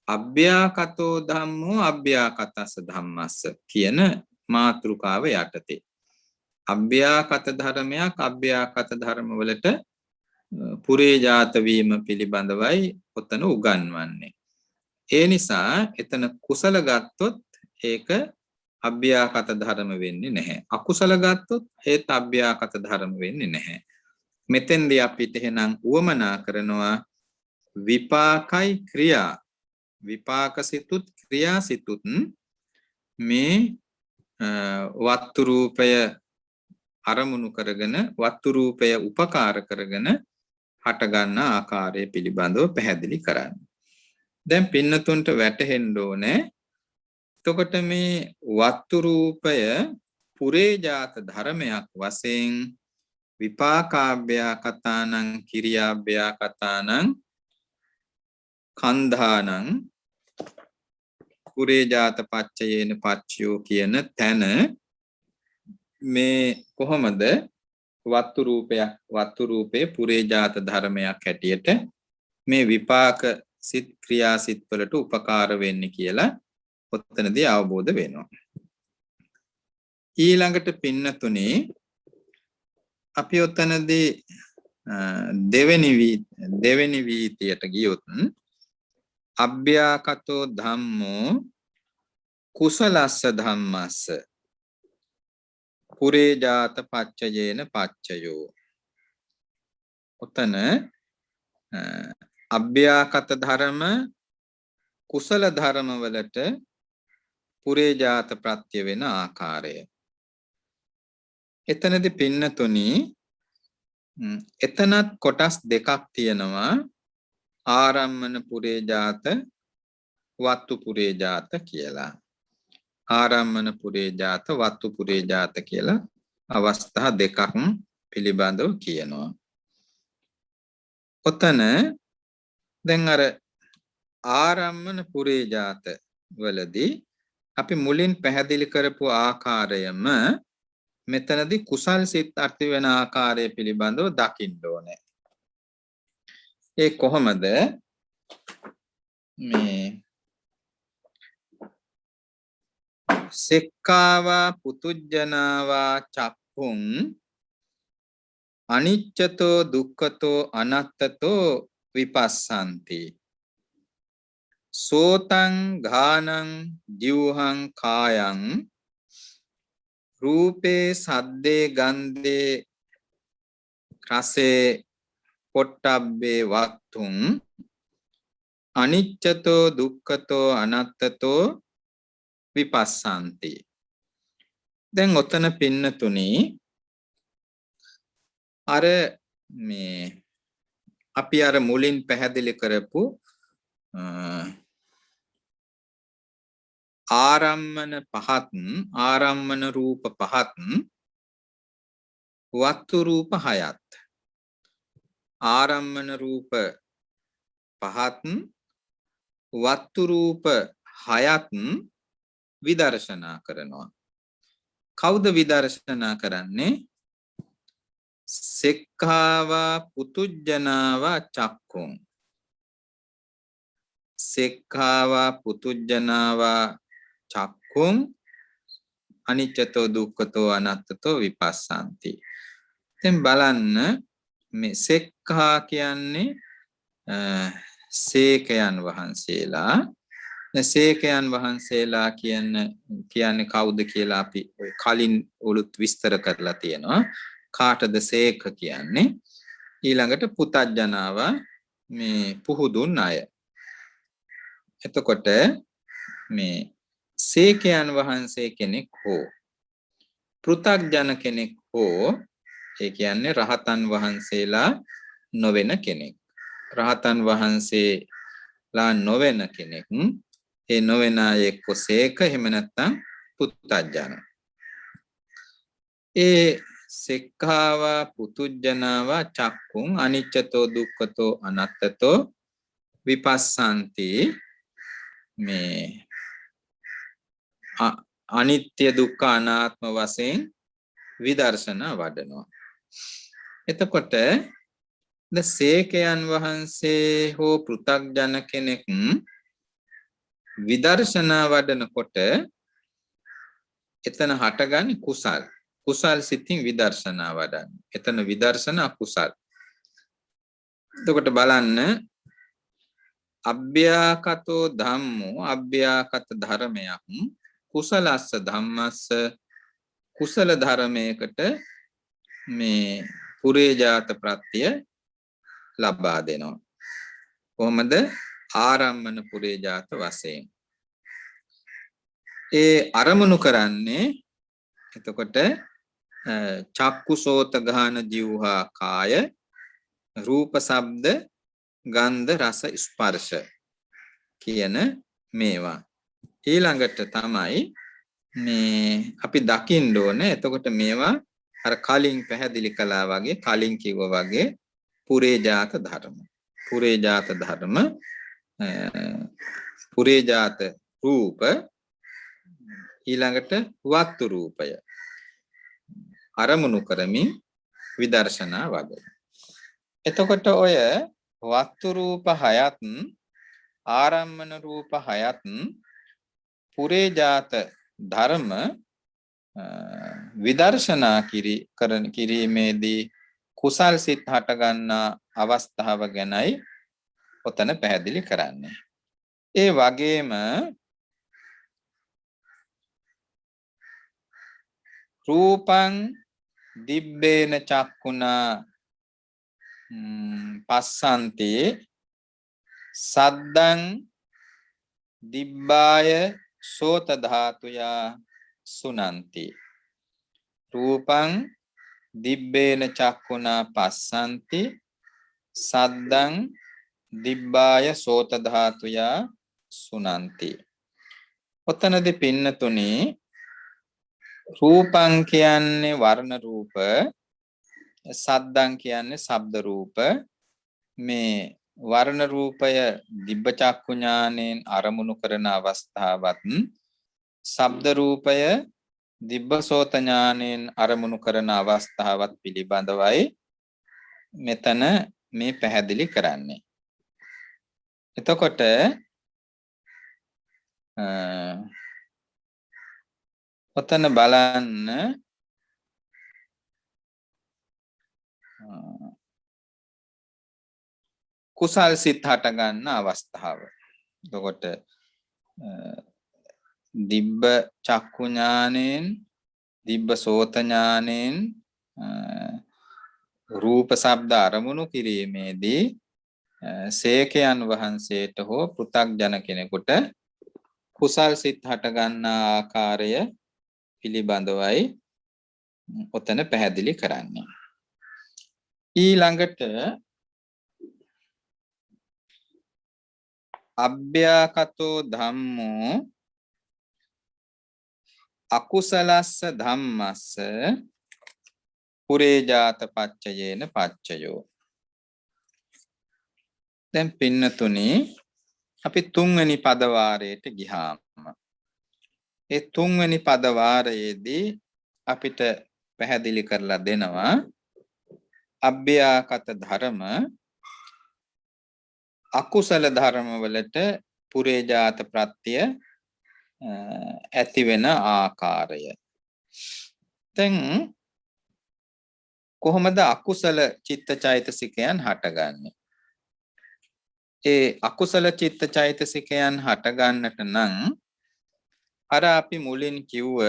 S1: අභ්‍යාකතෝ ධම්මෝ අභ්‍යාකතස්ස ධම්මස්ස කියන මාතෘකාව යටතේ. අභ්‍යාකත ධර්මයක් අභ්‍යාකත ධර්ම වලට පුරේජාත වීම පිළිබඳවයි ඔතන උගන්වන්නේ. ඒ නිසා එතන කුසල ගත්තොත් ඒක අභ්‍යාකත ධර්ම වෙන්නේ නැහැ. අකුසල ගත්තොත් ඒත් අභ්‍යාකත ධර්ම වෙන්නේ නැහැ. මෙතෙන්දී අපිට එහෙනම් උවමනා කරනවා විපාකයි ක්‍රියා විපාක සිතුත් ක්‍රියා සිතුත් මේ වත්තු රූපය අරමුණු කරගෙන වත්තු රූපය උපකාර කරගෙන හට ගන්න ආකාරය පිළිබඳව පැහැදිලි කරන්න. දැන් පින්නතුන්ට වැටහෙන්න ඕනේ. එතකොට මේ වත්තු රූපය පුරේජාත ධර්මයක් වශයෙන් විපාකාභ්‍යාකතානං කිරියාභ්‍යාකතානං කන්ධානං පුරේජාත පච්චයේන පච්චයෝ කියන තැන මේ කොහොමද වත්තු රූපේ පුරේජාත ධර්මයක් හැටියට මේ විපාක සිත් ක්‍රියා සිත් වලට උපකාර වෙන්නේ කියලා ඔතනදී අවබෝධ වෙනවා. ඊළඟට පින්නතුනේ අපි ඔතනදී දෙවෙනි වීතියට ගියොත් අභ්‍යාකතෝ ධම්මෝ කුසලස්ස ධම්මස්ස පුරේජාත පච්චයේන පච්චයෝ. ඔතන අභ්‍යාකත ධර්ම කුසල ධර්ම වලට පුරේජාත ප්‍රත්‍ය වෙන ආකාරය. එතනදී පින්නතුනි එතනත් කොටස් දෙකක් තියෙනවා. ආරම්මන පුරේජාත වත්තු පුරේජාත කියලා. ආරම්මන පුරේජාත වත්තු පුරේජාත කියලා අවස්ථා දෙකක් පිළිබඳව කියනවා. ඔතන දැන් අර ආරම්මන පුරේජාත වලදී අපි මුලින් පැහැදිලි කරපු ආකාරයම මෙතනදී කුසල් සිත් ඇති වෙන ආකාරය පිළිබඳව දකින්න ඕනේ. ඒ කොහොමද? මේ සෙක්කාවා පුතුජ්ජනාවා චක්ඛුං අනිච්චතෝ දුක්ඛතෝ අනත්තතෝ විපස්සන්ති. සෝතං ඝානං ජීවහං කායං රූපේ සද්දේ ගන්ධේ රසේ පොට්ටබ්බේ වත්තුං අනිච්චතෝ දුක්ඛතෝ අනත්තතෝ විපස්සන්ති. දැන් ඔතන පින්නතුනි අර මේ අපි අර මුලින් පැහැදිලි කරපු ආරම්මන රූප පහත් වත්තු රූප හයත්. ආරම්මන රූප පහත් වත්තු රූප හයත් විදර්ශනා කරනවා. කවුද විදර්ශනා කරන්නේ? සෙක්ඛාවා පුතුජ්ජනාවා චක්ඛුං. සෙක්ඛාවා පුතුජ්ජනාවා චක්ඛුං අනිච්චතෝ දුක්ඛතෝ අනත්තතෝ විපස්සන්ති. දැන් බලන්න මේ සෙක්ඛා කියන්නේ සේකයන් වහන්සේලා. සේකයන් වහන්සේලා කියන්නේ කවුද කියලා අපි කලින් උලුත් විස්තර කරලා තියෙනවා. කාටද සේක කියන්නේ? ඊළඟට පුතජ්ජනාව මේ පුහුදුන් අය. එතකොට මේ සේකයන් වහන්සේ කෙනෙක් හෝ පෘථග්ජන කෙනෙක් හෝ ඒ කියන්නේ රහතන් වහන්සේලා නොවන කෙනෙක්. රහතන් වහන්සේලා නොවන කෙනෙක්. ඒ නොවන අය එක්ක සේක එහෙම නැත්නම් පුත්තජන. ඒ සෙක්ඛාවා පුතුජනාවා චක්කුං අනිච්චතෝ දුක්ඛතෝ අනත්තතෝ විපස්සන්ති මේ අනිත්‍ය දුක්ඛ අනාත්ම වශයෙන් විදර්ශනා වඩනවා. එතකොට සේකයන් වහන්සේ හෝ පෘථග්ජන කෙනෙක් විදර්ශනා වඩනකොට එතන හටගන්නේ කුසල්. කුසල් සිතින් විදර්ශනා වඩන්න. එතන විදර්ශනා කුසල්. එතකොට බලන්න අභ්‍යාකතෝ ධම්මෝ අභ්‍යාකත ධර්මයක් කුසලස්ස ධම්මස්ස කුසල ධර්මයකට මේ පුරේජාත ප්‍රත්‍ය ලබා දෙනවා. කොහොමද? ආරම්මන පුරේජාත වශයෙන්. ඒ අරමුණු කරන්නේ එතකොට චක්කුසෝත ගාන ජීවහා කාය රූප ශබ්ද ගන්ධ රස ස්පර්ශ කියන මේවා. ඊළඟට තමයි මේ අපි දකින්න ඕනේ. එතකොට මේවා අර කලින් පැහැදිලි කළා වගේ කලින් කිව්වා වගේ පුරේජාත ධර්ම. පුරේජාත ධර්ම පුරේජාත රූප ඊළඟට වත්තු රූපය අරමුණු කරමින් විදර්ශනා වඩන. එතකොට ඔය වත්තු රූප හයත් ආරම්මන රූප හයත් පුරේජාත ධර්ම විදර්ශනා කිරීමේදී කුසල් සිත් හට ගන්නා අවස්ථාව ගැනයි ඔතන පැහැදිලි කරන්නේ. ඒ වගේම රූපං දිබ්බේන චක්කුණා පස්සන්ති සද්දං දිබ්බාය සෝත ධාතුයා සුනන්ති. රූපං දිබ්බේන චක්කුණා පස්සන්ති සද්දං දිබ්බාය සෝත ධාතුයා සුනන්ති. ඔතනදී පින්නතුනි රූපං කියන්නේ වර්ණ රූප, සද්දං කියන්නේ ශබ්ද රූප. මේ වර්ණ රූපය දිබ්බ චක්කු ඥාණයෙන් අරමුණු කරන අවස්ථාවත් ශබ්ද රූපය දිබ්බ සෝත ඥාණයෙන් අරමුණු කරන අවස්ථාවත් පිළිබඳවයි මෙතන මේ පැහැදිලි කරන්නේ. එතකොට ඔතන බලන්න කුසල් සිත් හට ගන්න අවස්ථාව. එතකොට දිබ්බ චක්කු ඥානෙන් දිබ්බ සෝත ඥානෙන් රූප ශබ්ද අරමුණු කිරීමේදී සේකයන් වහන්සේට හෝ පෘථග්ජන කෙනෙකුට කුසල් සිත් හට ගන්නා ආකාරය පිළිබඳවයි ඔතන පැහැදිලි කරන්නේ. ඊළඟට අභ්‍යාකතෝ ධම්මෝ අකුසලස්ස ධම්මස්ස පුරේජාත පච්චයේන පච්චයෝ. දැන් පින්නතුනි අපි තුන්වෙනි පදවාරයට ගිහාම ඒ තුන්වෙනි පදවාරයේදී අපිට පැහැදිලි කරලා දෙනවා අභ්‍යාකත ධර්ම අකුසල ධර්ම වලට පුරේජාත ප්‍රත්‍ය ඇති වෙන ආකාරය. දැන් කොහොමද අකුසල චිත්තචෛතසිකයන් හටගන්නේ? ඒ අකුසල චිත්තචෛතසිකයන් හටගන්නට නම් අර අපි මුලින් කිව්ව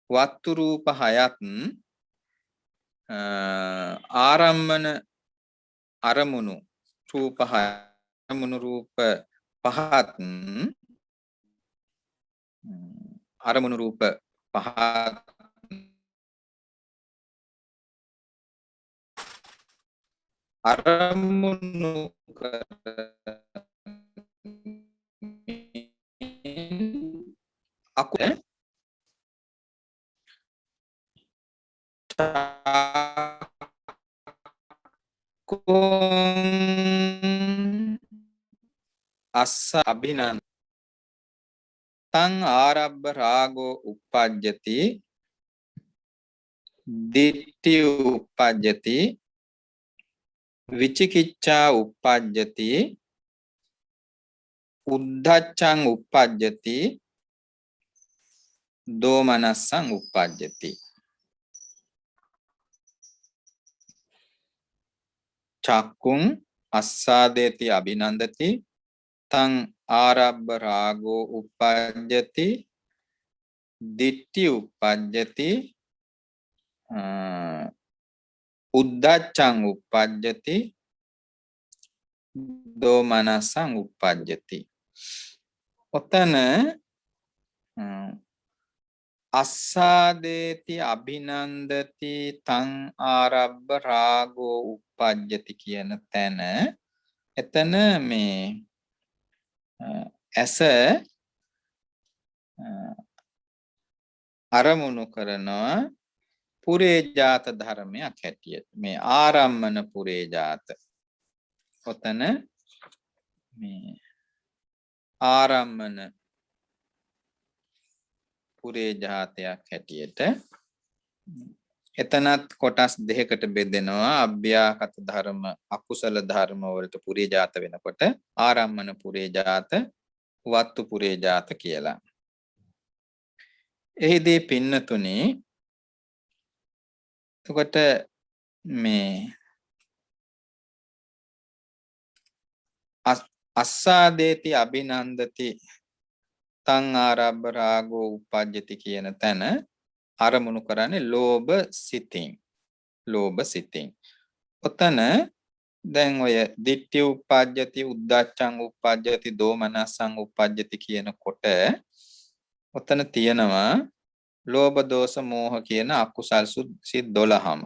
S1: වත්තු රූප හයත් ආරම්මන අරමුණු රූප අරමුණු රූප පහත් අරමුණු රූප පහත් අරමුණු අකුල අස්ස අභිනන්දති තං ආරබ්බ රාගෝ uppajjati ditthi uppajjati විචිකිච්ඡා uppajjati උද්ධච්ඡං uppajjati දෝමනස්සං uppajjati චක්කුං අස්සාදේති අභිනන්දති තං ආරබ්බ රාගෝ uppajjati ditthi uppajjati උද්ධච්ඡං uppajjati දෝමනස්සං uppajjati ඔතන අස්සාදේති අභිනන්දති තං ආරබ්බ රාගෝ uppajjati කියන තැන එතන මේ ඇස අරමුණු කරනවා පුරේජාත ධර්මයක් හැටියට මේ ආරම්මන පුරේජාත ඔතන මේ ආරම්මන පුරේජාතයක් හැටියට එතනත් කොටස් දෙකකට බෙදෙනවා අභ්‍යාකත ධර්ම අකුසල ධර්ම වලට පුරේජාත වෙනකොට ආරම්මන පුරේජාත වත්තු පුරේජාත කියලා. එහිදී පින්නතුනි එතකොට මේ අස්සාදේති අභිනන්දති තං ආරබ්බ රාගෝ uppajjati කියන තැන අරමුණු කරන්නේ ලෝභ සිතින්. ඔතන දැන් ඔය ditthi uppajjati උද්ධච්ඡං uppajjati දෝමනස්සං uppajjati කියනකොට ඔතන තියෙනවා ලෝභ දෝෂ මෝහ කියන අකුසල් සිත් 12ම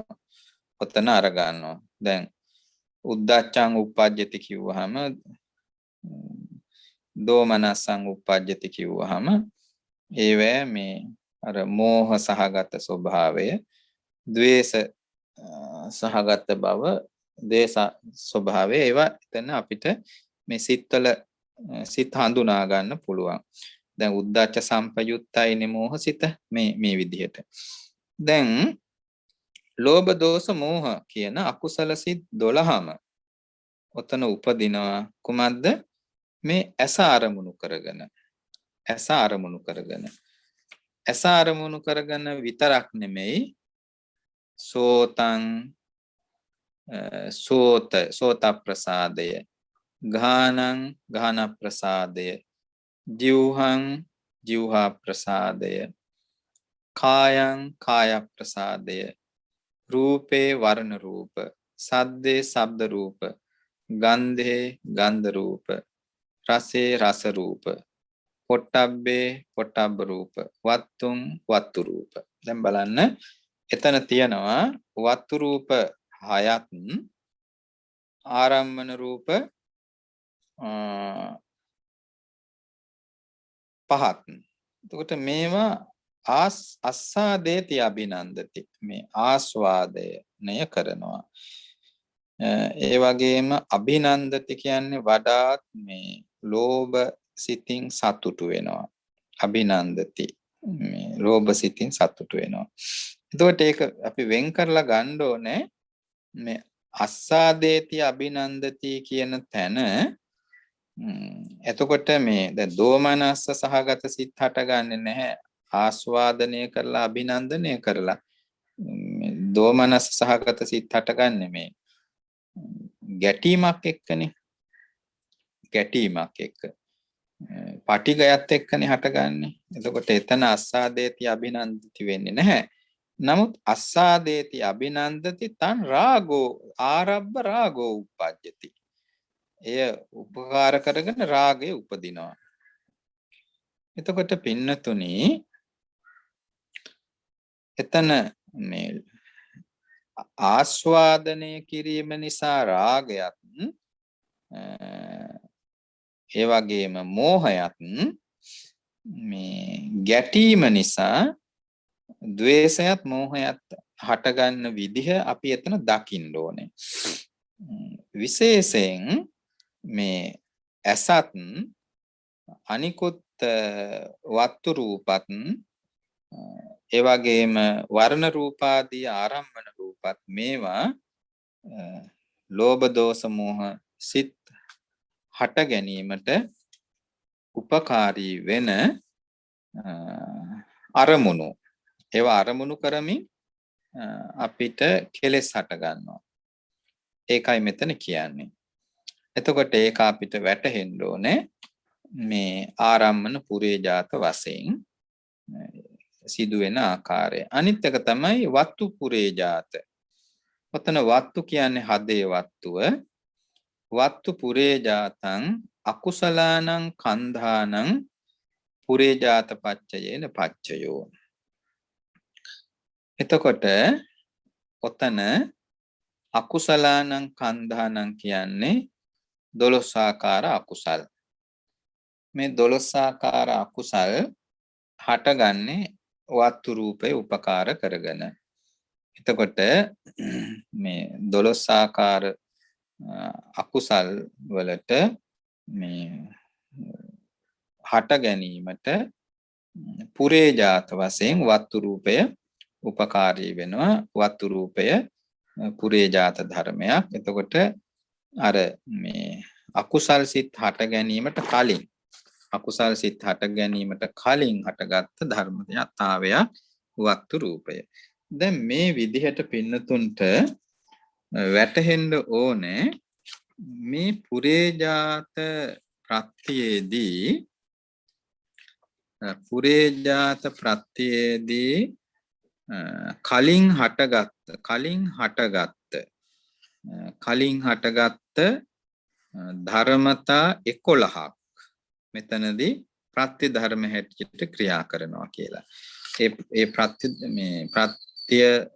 S1: ඔතන අර ගන්නවා. දැන් උද්ධච්ඡං uppajjati කිව්වහම දෝමනස්සං uppajjati කිව්වහම ඒවැ මේ අර මෝහ සහගත ස්වභාවය, ද්වේෂ සහගත බව, දේශ ස්වභාවය ඒවා එතන අපිට මේ සිත්වල සිත හඳුනා ගන්න පුළුවන්. දැන් උද්ධච්ච සම්පයුත්තයිනේ මෝහසිත මේ විදිහට. දැන් ලෝභ දෝෂ මෝහ කියන අකුසල සිත් 12ම ඔතන උපදිනවා කුමක්ද? මේ ඇස අරමුණු කරගෙන විතරක් නෙමෙයි සෝත ප්‍රසාදය, ගාන ප්‍රසාදය, ජීවහා ප්‍රසාදය, කාය ප්‍රසාදය, රූපේ වර්ණ රූප, සද්දේ ශබ්ද රූප, ගන්ධේ ගන්ධ රූප, රසේ රස රූප, පොට්ටබ්බේ පොට්ටබ්බ රූප, වත්තුං වත්තු රූප. දැන් බලන්න එතන තියෙනවා වත්තු රූප 6ක් ආරම්මන රූප 5ක්. එතකොට මේවා අස්සාදේති අභිනන්දති මේ ආස්වාදනය කරනවා. ඒ වගේම අභිනන්දති කියන්නේ වඩාත් මේ ලෝභ සිතින් සතුටු වෙනවා. අභිනන්දති මේ ලෝභ සිතින් සතුටු වෙනවා. එතකොට ඒක අපි වෙන් කරලා ගන්න ඕනේ මේ අස්සාදේති අභිනන්දති කියන තැන. එතකොට මේ දැන් දෝමනස්ස සහගත සිත් හටගන්නේ නැහැ ආස්වාදනය කරලා අභිනන්දනය කරලා. දෝමනස්ස සහගත සිත් හටගන්නේ මේ ගැටීමක් එක්කනේ. ගැටීමක් එක්ක පටිගයත් එක්කනේ හටගන්නේ. එතකොට එතන අස්සාදේති අභිනන්දති වෙන්නේ නැහැ. නමුත් අස්සාදේති අභිනන්දති තං රාගෝ ආරබ්බ රාගෝ uppajjati. එය උපකාර කරගෙන රාගය උපදිනවා. එතකොට පින්නතුනි එතන මේ ආස්වාදනය කිරීම නිසා රාගයත් ඒ වගේම මෝහයත් මේ ගැටීම නිසා ද්වේෂයත් මෝහයත් හටගන්න විදිහ අපි එතන දකින්න ඕනේ. විශේෂයෙන් මේ ඇසත් අනිකුත් වස්තු රූපත් ඒ වගේම වර්ණ රූපාදී ආරම්මන රූපත් මේවා ලෝභ දෝෂ මෝහ සිත් හට ගැනීමට උපකාරී වෙන අරමුණු. ඒවා අරමුණු කරමින් අපිට කෙලෙස් හට ගන්නවා. ඒකයි මෙතන කියන්නේ. එතකොට ඒක අපිට වැටහෙන්න ඕනේ මේ ආරම්මන පුරේජාත වශයෙන් සිදුවෙන ආකාරය. අනිත් එක තමයි වත්තු පුරේජාත. ඔතන වත්තු කියන්නේ හදේ වත්තුව. වත්තු පුරේජාතං අකුසලානං කන්ධානං පුරේජාත පච්චයේන පච්චයෝ. එතකොට ඔතන අකුසලානං කන්ධානං කියන්නේ 12 ආකාර අකුසල්. මේ 12 ආකාර අකුසල් හටගන්නේ වත්තු රූපේ උපකාර කරගෙන. එතකොට මේ 12 ආකාර අකුසල් වලට මේ හට ගැනීමට පුරේජාත වශයෙන් වත්තු රූපය උපකාරී වෙනවා. වත්තු රූපය පුරේජාත ධර්මයක්. එතකොට අර මේ අකුසල් සිත් හට ගැනීමට කලින් අකුසල් සිත් හට ගැනීමට කලින් හටගත් ධර්මතාවයක් වත්තු රූපය. දැන් මේ විදිහට පින්නතුන්ට වැටහෙන්න ඕනේ මේ පුරේජාත ප්‍රත්‍යයේදී කලින් හටගත්ත ධර්මතා 11ක් මෙතනදී ප්‍රත්‍ය ධර්ම හැටියට ක්‍රියා කරනවා කියලා. ඒ ප්‍රත්‍ය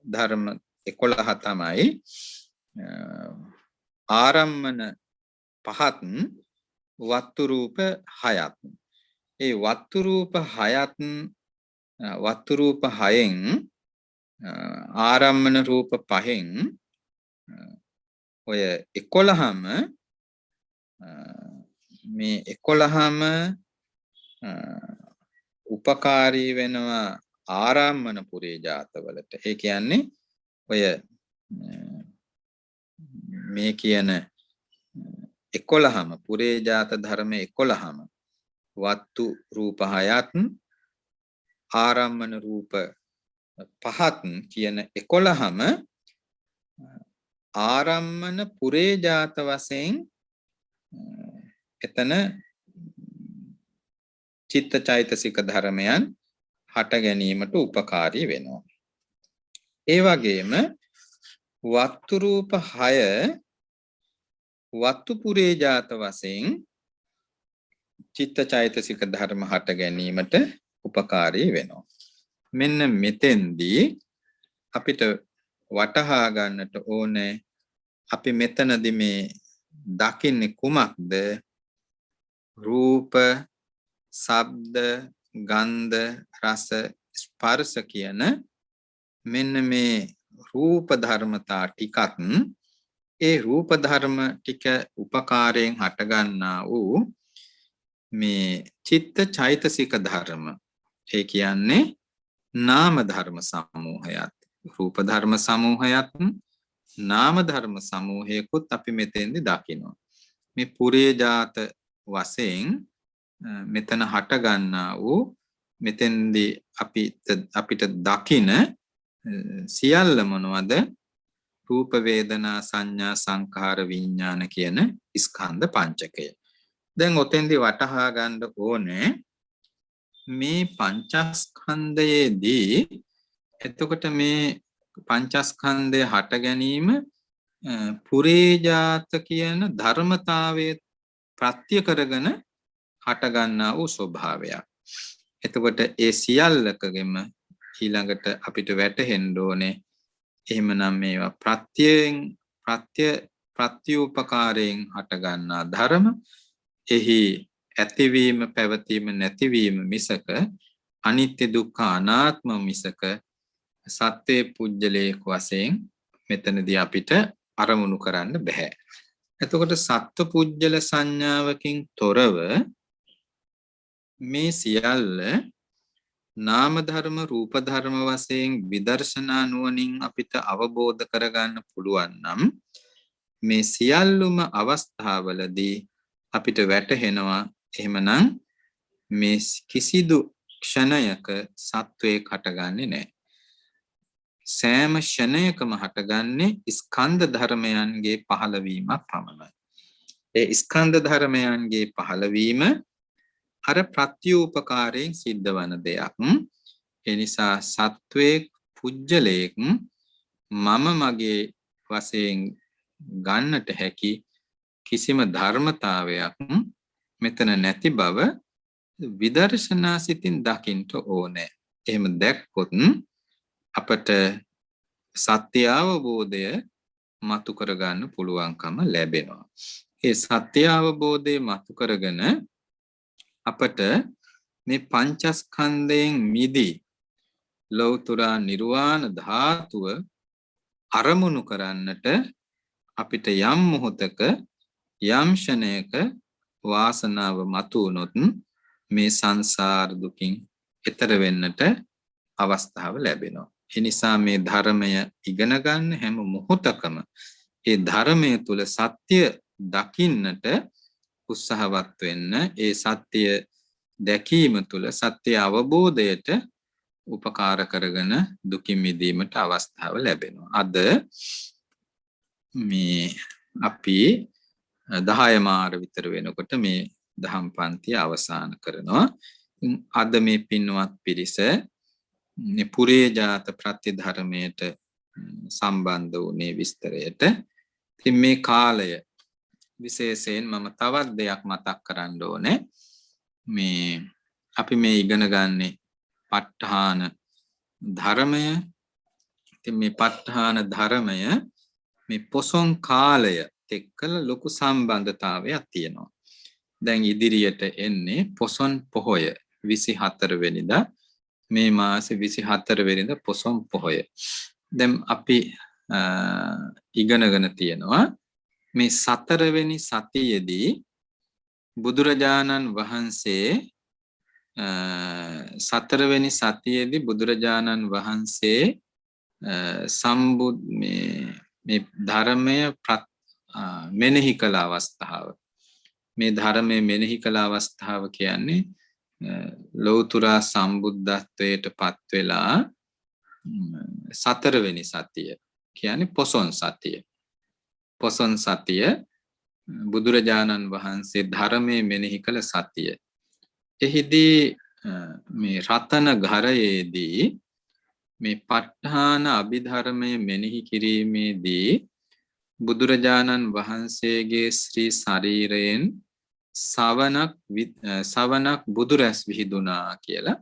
S1: ධර්ම 11 තමයි ආරම්මන 5ත් වත්තු රූප 6ත්. ඒ වත්තු රූප 6න් ආරම්මන රූප 5න් ඔය 11ම මේ 11ම උපකාරී වෙනවා ආරම්මන පුරේජාතවලට. ඒ කියන්නේ ඔය මේ කියන 11ම පුරේජාත ධර්ම 11ම වත්තු රූප 6ත් ආරම්මන රූප 5ත් කියන 11ම ආරම්මන පුරේජාත වශයෙන් එතන චිත්ත චෛතසික ධර්මයන් හට ගැනීමට උපකාරී වෙනවා. ඒ වගේම වත්තු රූප 6 වත්තු පුරේජාත වශයෙන් චිත්ත චෛතසික ධර්ම හට ගැනීමට උපකාරී වෙනවා. මෙන්න මෙතෙන්දී අපිට වටහා ගන්නට ඕනේ අපි මෙතනදී මේ දකින්නේ කුමක්ද? රූප, ශබ්ද, ගන්ධ, රස, ස්පර්ශ කියන මෙන්න මේ රූප ධර්මතා ටිකත් ඒ රූප ධර්ම ටික උපකාරයෙන් හටගන්නා වූ මේ චිත්ත චෛතසික ධර්ම. ඒ කියන්නේ නාම ධර්ම සමූහයත් රූප ධර්ම සමූහයත් නාම ධර්ම සමූහයකුත් අපි මෙතෙන්දී දකිනවා. මේ පුරේජාත වශයෙන් මෙතන හට ගන්නා වූ මෙතෙන්දී අපිට දකින සියල්ල මොනවද? රූප වේදනා සංඥා සංඛාර විඥාන කියන ස්කන්ධ පංචකය. දැන් ඔතෙන්දී වටහා ගන්න ඕනේ මේ පංචස්කන්ධයේදී එතකොට මේ පංචස්කන්ධය හට ගැනීම පුරේජාත කියන ධර්මතාවයේ ප්‍රත්‍ය කරගෙන හට ගන්නා වූ ස්වභාවයක්. එතකොට ඒ සියල්ලකගෙම ඊළඟට අපිට වැටහෙන්න ඕනේ එහෙමනම් මේවා ප්‍රත්‍යූපකාරයෙන් හටගන්නා ධර්ම. එහි ඇතිවීම පැවතීම නැතිවීම මිසක අනිත්‍ය දුක්ඛ අනාත්ම මිසක සත්‍ය පුජ්‍යලේක වශයෙන් මෙතනදී අපිට අරමුණු කරන්න බෑ. එතකොට සත්ව පුජ්‍යල සංඥාවකින් තොරව මේ සියල්ල නාම ධර්ම රූප ධර්ම වශයෙන් විදර්ශනා නුවණින් අපිට අවබෝධ කරගන්න පුළුවන් නම් මේ සියල්ලුම අවස්ථාවලදී අපිට වැටහෙනවා එහෙමනම් මේ කිසිදු ක්ෂණයක සත්වයේ හටගන්නේ නැහැ. සෑම ක්ෂණයකම හටගන්නේ ස්කන්ධ ධර්මයන්ගේ පහළවීමක් පමණයි. ඒ ස්කන්ධ ධර්මයන්ගේ පහළවීම අර ප්‍රත්‍යූපකාරයෙන් සිද්ධ වන දෙයක්. ඒ නිසා සත්වයේ පුජ්‍යලයක් මම මගේ වශයෙන් ගන්නට හැකි කිසිම ධර්මතාවයක් මෙතන නැති බව විදර්ශනා සිතින් දකින්න ඕනේ. එහෙම දැක්කොත් අපට සත්‍ය අවබෝධය මතු කරගන්න පුළුවන්කම ලැබෙනවා. ඒ සත්‍ය අවබෝධය මතු කරගෙන අපට මේ පංචස්කන්ධයෙන් මිදී ලෞතර නිර්වාණ ධාතුව අරමුණු කරන්නට අපිට යම් මොහොතක යම් ෂණයක වාසනාව මතු වුනොත් මේ සංසාර දුකින් එතර වෙන්නට අවස්ථාව ලැබෙනවා. ඒ නිසා මේ ධර්මය ඉගෙන ගන්න හැම මොහොතකම ඒ ධර්මය තුල සත්‍ය දකින්නට උත්සාහවත් වෙන්න. ඒ සත්‍ය දැකීම තුල සත්‍ය අවබෝධයට උපකාර කරගෙන දුකින් මිදීමට අවස්ථාව ලැබෙනවා. අද මේ අපි 10 මාර විතර වෙනකොට මේ දහම් පන්තිය අවසන් කරනවා. අද මේ පින්වත් පිරිස පුරේ ජාත ප්‍රතිධර්මයට සම්බන්ධ වුණේ විස්තරයට. ඉතින් මේ කාලය විශේෂයෙන් මම තවත් දෙයක් මතක් කරන්න ඕනේ. මේ අපි මේ ඉගෙන ගන්නේ ප ဋ ාණ ධර්මය. ඉතින් මේ ප ဋ ාණ ධර්මය මේ පොසොන් කාලය එක්කල ලොකු සම්බන්ධතාවයක් තියෙනවා. දැන් ඉදිරියට එන්නේ පොසොන් පොහොය 24 වෙනිදා. මේ මාසේ 24 වෙනිදා පොසොන් පොහොය. දැන් අපි ඉගෙනගෙන තියෙනවා මේ 4 වෙනි සතියේදී බුදුරජාණන් වහන්සේ 4 වෙනි සතියේදී බුදුරජාණන් වහන්සේ මේ ධර්මය මෙනෙහි කළ අවස්ථාව. මේ ධර්මයේ මෙනෙහි කළ අවස්ථාව කියන්නේ ලෞතර සම්බුද්ධත්වයට පත් වෙලා 4 වෙනි සතිය කියන්නේ පොසොන් සතිය. පොසොන් සතිය බුදුරජාණන් වහන්සේ ධර්මයේ මෙනෙහි කළ සතිය. එහිදී මේ රතන ඝරයේදී මේ ප ဋ ාණ අභිධර්මයේ මෙනෙහි කිරීමේදී බුදුරජාණන් වහන්සේගේ ශ්‍රී ශරීරයෙන් සවනක් බුදුරැස් විහිදුණා කියලා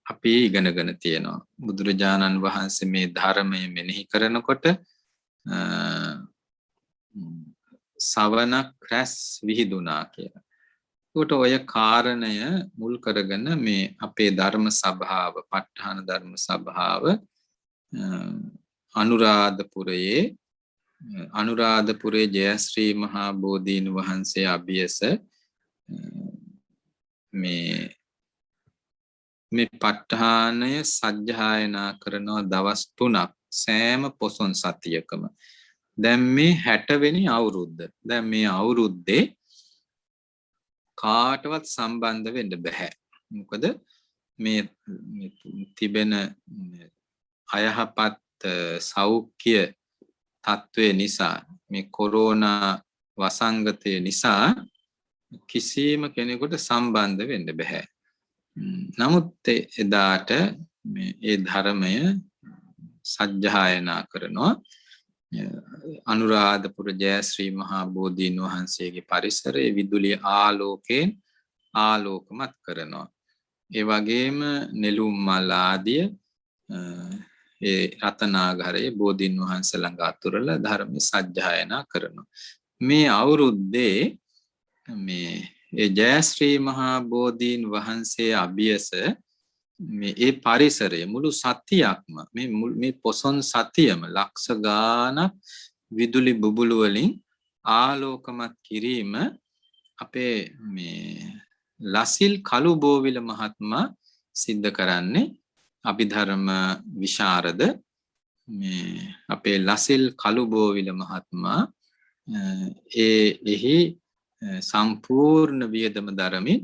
S1: අපි ඉගෙනගෙන තියෙනවා. බුදුරජාණන් වහන්සේ මේ ධර්මයේ මෙනෙහි කරනකොට සවනක් රැස් විහිදුණා කියලා. ඒකට ඔය කාරණය මුල් කරගෙන මේ අපේ ධර්ම සභාව ප ဋ ාණ ධර්ම සභාව අනුරාධපුරයේ ජයශ්‍රී මහා බෝධීන් වහන්සේ අභියස මේ ප ဋ ාණය සජ්ජායනා කරනවා දවස් 3ක් සෑම පොසොන් සතියකම. දැන් මේ 60 වෙනි අවුරුද්ද. දැන් මේ අවුරුද්දේ කාටවත් සම්බන්ධ වෙන්න බෑ. මොකද මේ තිබෙන අයහපත් සෞඛ්‍ය තත්ත්වය නිසා මේ කොරෝනා වසංගතය නිසා කිසිම කෙනෙකුට සම්බන්ධ වෙන්න බෑ. නමුත් එදාට මේ ධර්මය සජ්ජායනා කරනවා අනුරාධපුර ජයශ්‍රී මහා බෝධීන් වහන්සේගේ පරිසරයේ විදුලිය ආලෝකයෙන් ආලෝකමත් කරනවා. ඒ වගේම නෙළුම් මල් ආදිය ඒ රතනාගරයේ බෝධීන් වහන්සේ ළඟ අතුරලා ධර්ම සජ්ජායනා කරනවා. මේ අවුරුද්දේ මේ ඒ ජයශ්‍රී මහා බෝධීන් වහන්සේ අභියස මේ ඒ පරිසරය මුළු සතියක්ම මේ පොසොන් සතියම ලක්ෂ ගාණක් විදුලි බුබුලු වලින් ආලෝකමත් කිරීම අපේ මේ ලසිල් කළුබෝවිල මහත්මයා සිද්ධ කරන්නේ. අභිධර්ම විශාරද මේ අපේ ලසිල් කළුබෝවිල මහත්මයා එහි සම්පූර්ණ වියදම දරමින්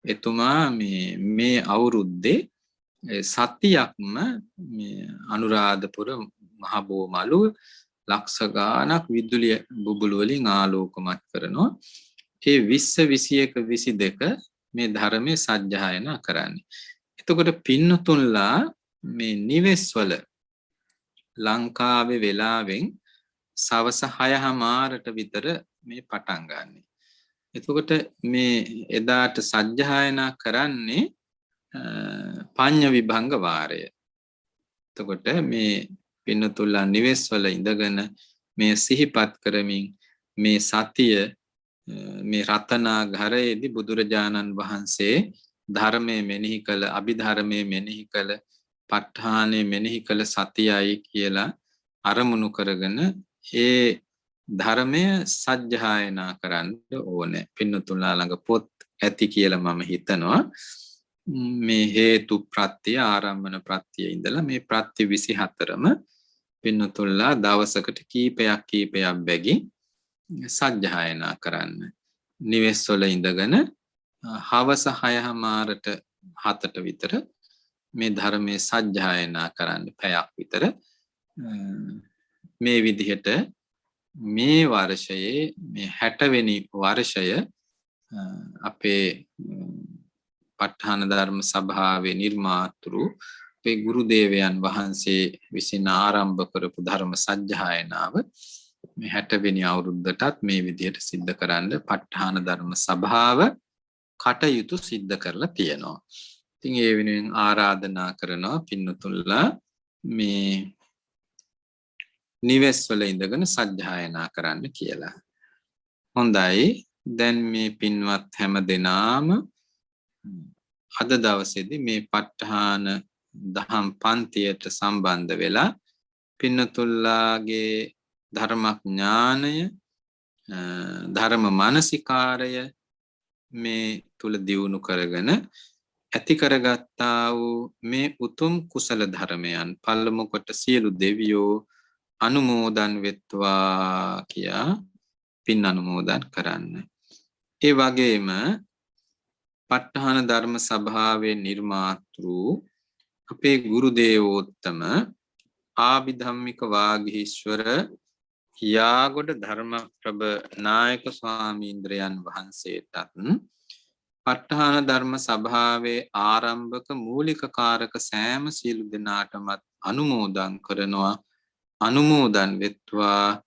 S1: එතුමා මේ අවුරුද්දේ සතියක්ම මේ අනුරාධපුර මහ බෝමළුව ලක්ෂ ගාණක් විදුලි බුබුලු වලින් ආලෝකමත් කරනවා. ඒ 20 21 22 මේ ධර්මයේ සජ්ජායනා කරන්නේ. එතකොට පින්නතුන්ලා මේ නිවෙස්වල ලංකාවේ වෙලාවෙන් සවස 6:00ට විතර මේ පටන් ගන්න. එතකොට මේ එදාට සජ්ජායනා කරන්නේ පඤ්ඤ විභංග වාරය. එතකොට මේ පින්නතුල්ලා නිවෙස්වල ඉඳගෙන මේ සිහිපත් කරමින් මේ සතිය මේ රතනාගරයේදී බුදුරජාණන් වහන්සේ ධර්මයේ මෙනෙහි කළ අභිධර්මයේ මෙනෙහි කළ ප ဋ ාණේ මෙනෙහි කළ සතියයි කියලා අරමුණු කරගෙන ඒ ධර්මය සජ්ජායනා කරන්න ඕනේ. පින්නතුල්ලා ළඟ පොත් ඇති කියලා මම හිතනවා. මේ හේතු ප්‍රත්‍ය ආරම්භන ප්‍රත්‍ය ඉඳලා මේ ප්‍රත්‍ය 24ම පින්නතුල්ලා දවසකට කීපයක් බැගින් සජ්ජායනා කරන්න. නිවෙස්වල ඉඳගෙන හවස 6:00ට 7ට විතර මේ ධර්මයේ සජ්ජායනා කරන්න පැයක් විතර. මේ විදිහට මේ වර්ෂයේ මේ 60 වෙනි වර්ෂය අපේ ප ဋ ාණ ධර්ම සභාවේ නිර්මාතෘ අපේ ගුරු දේවයන් වහන්සේ විසින් ආරම්භ කරපු ධර්ම සජ්ජායනාව මේ 60 වෙනි අවුරුද්දටත් මේ විදිහට සිද්ධ කරන්න ප ဋ ාණ ධර්ම සභාව කටයුතු සිද්ධ කරලා තියෙනවා. ඉතින් ඒ වෙනුවෙන් ආරාධනා කරනවා පින්නතුල්ලා මේ නිවෙස්වල ඉඳගෙන සජ්ජායනා කරන්න කියලා. හොඳයි. දැන් මේ පින්වත් හැම දෙනාම අද දවසේදී මේ ප ဋ ාණ දහම් පන්තියට සම්බන්ධ වෙලා පින්නතුල්ලාගේ ධර්මඥානය ධර්ම මානසිකාරය මේ තුල දියුණු කරගෙන ඇති කරගත්තා වූ මේ උතුම් කුසල ධර්මයන් පළමු කොට සියලු දෙවියෝ අනුමෝදන් වෙත්වා කියා පින් අනුමෝදන් කරන්න. ඒ වගේම ප ဋ ාණ ධර්ම සභාවේ නිර්මාතෘ අපේ ගුරු දේවෝත්තම ආභිධම්මික වාගීශ්වර යාගොඩ ධර්මප්‍රභ නායක ස්වාමීන්ද්‍රයන් වහන්සේටත් ප ဋ ාණ ධර්ම සභාවේ ආරම්භක මූලික කාරක සෑම සියලු දෙනාටමත් අනුමෝදන් කරනවා. අනුමෝදන් වෙත්වා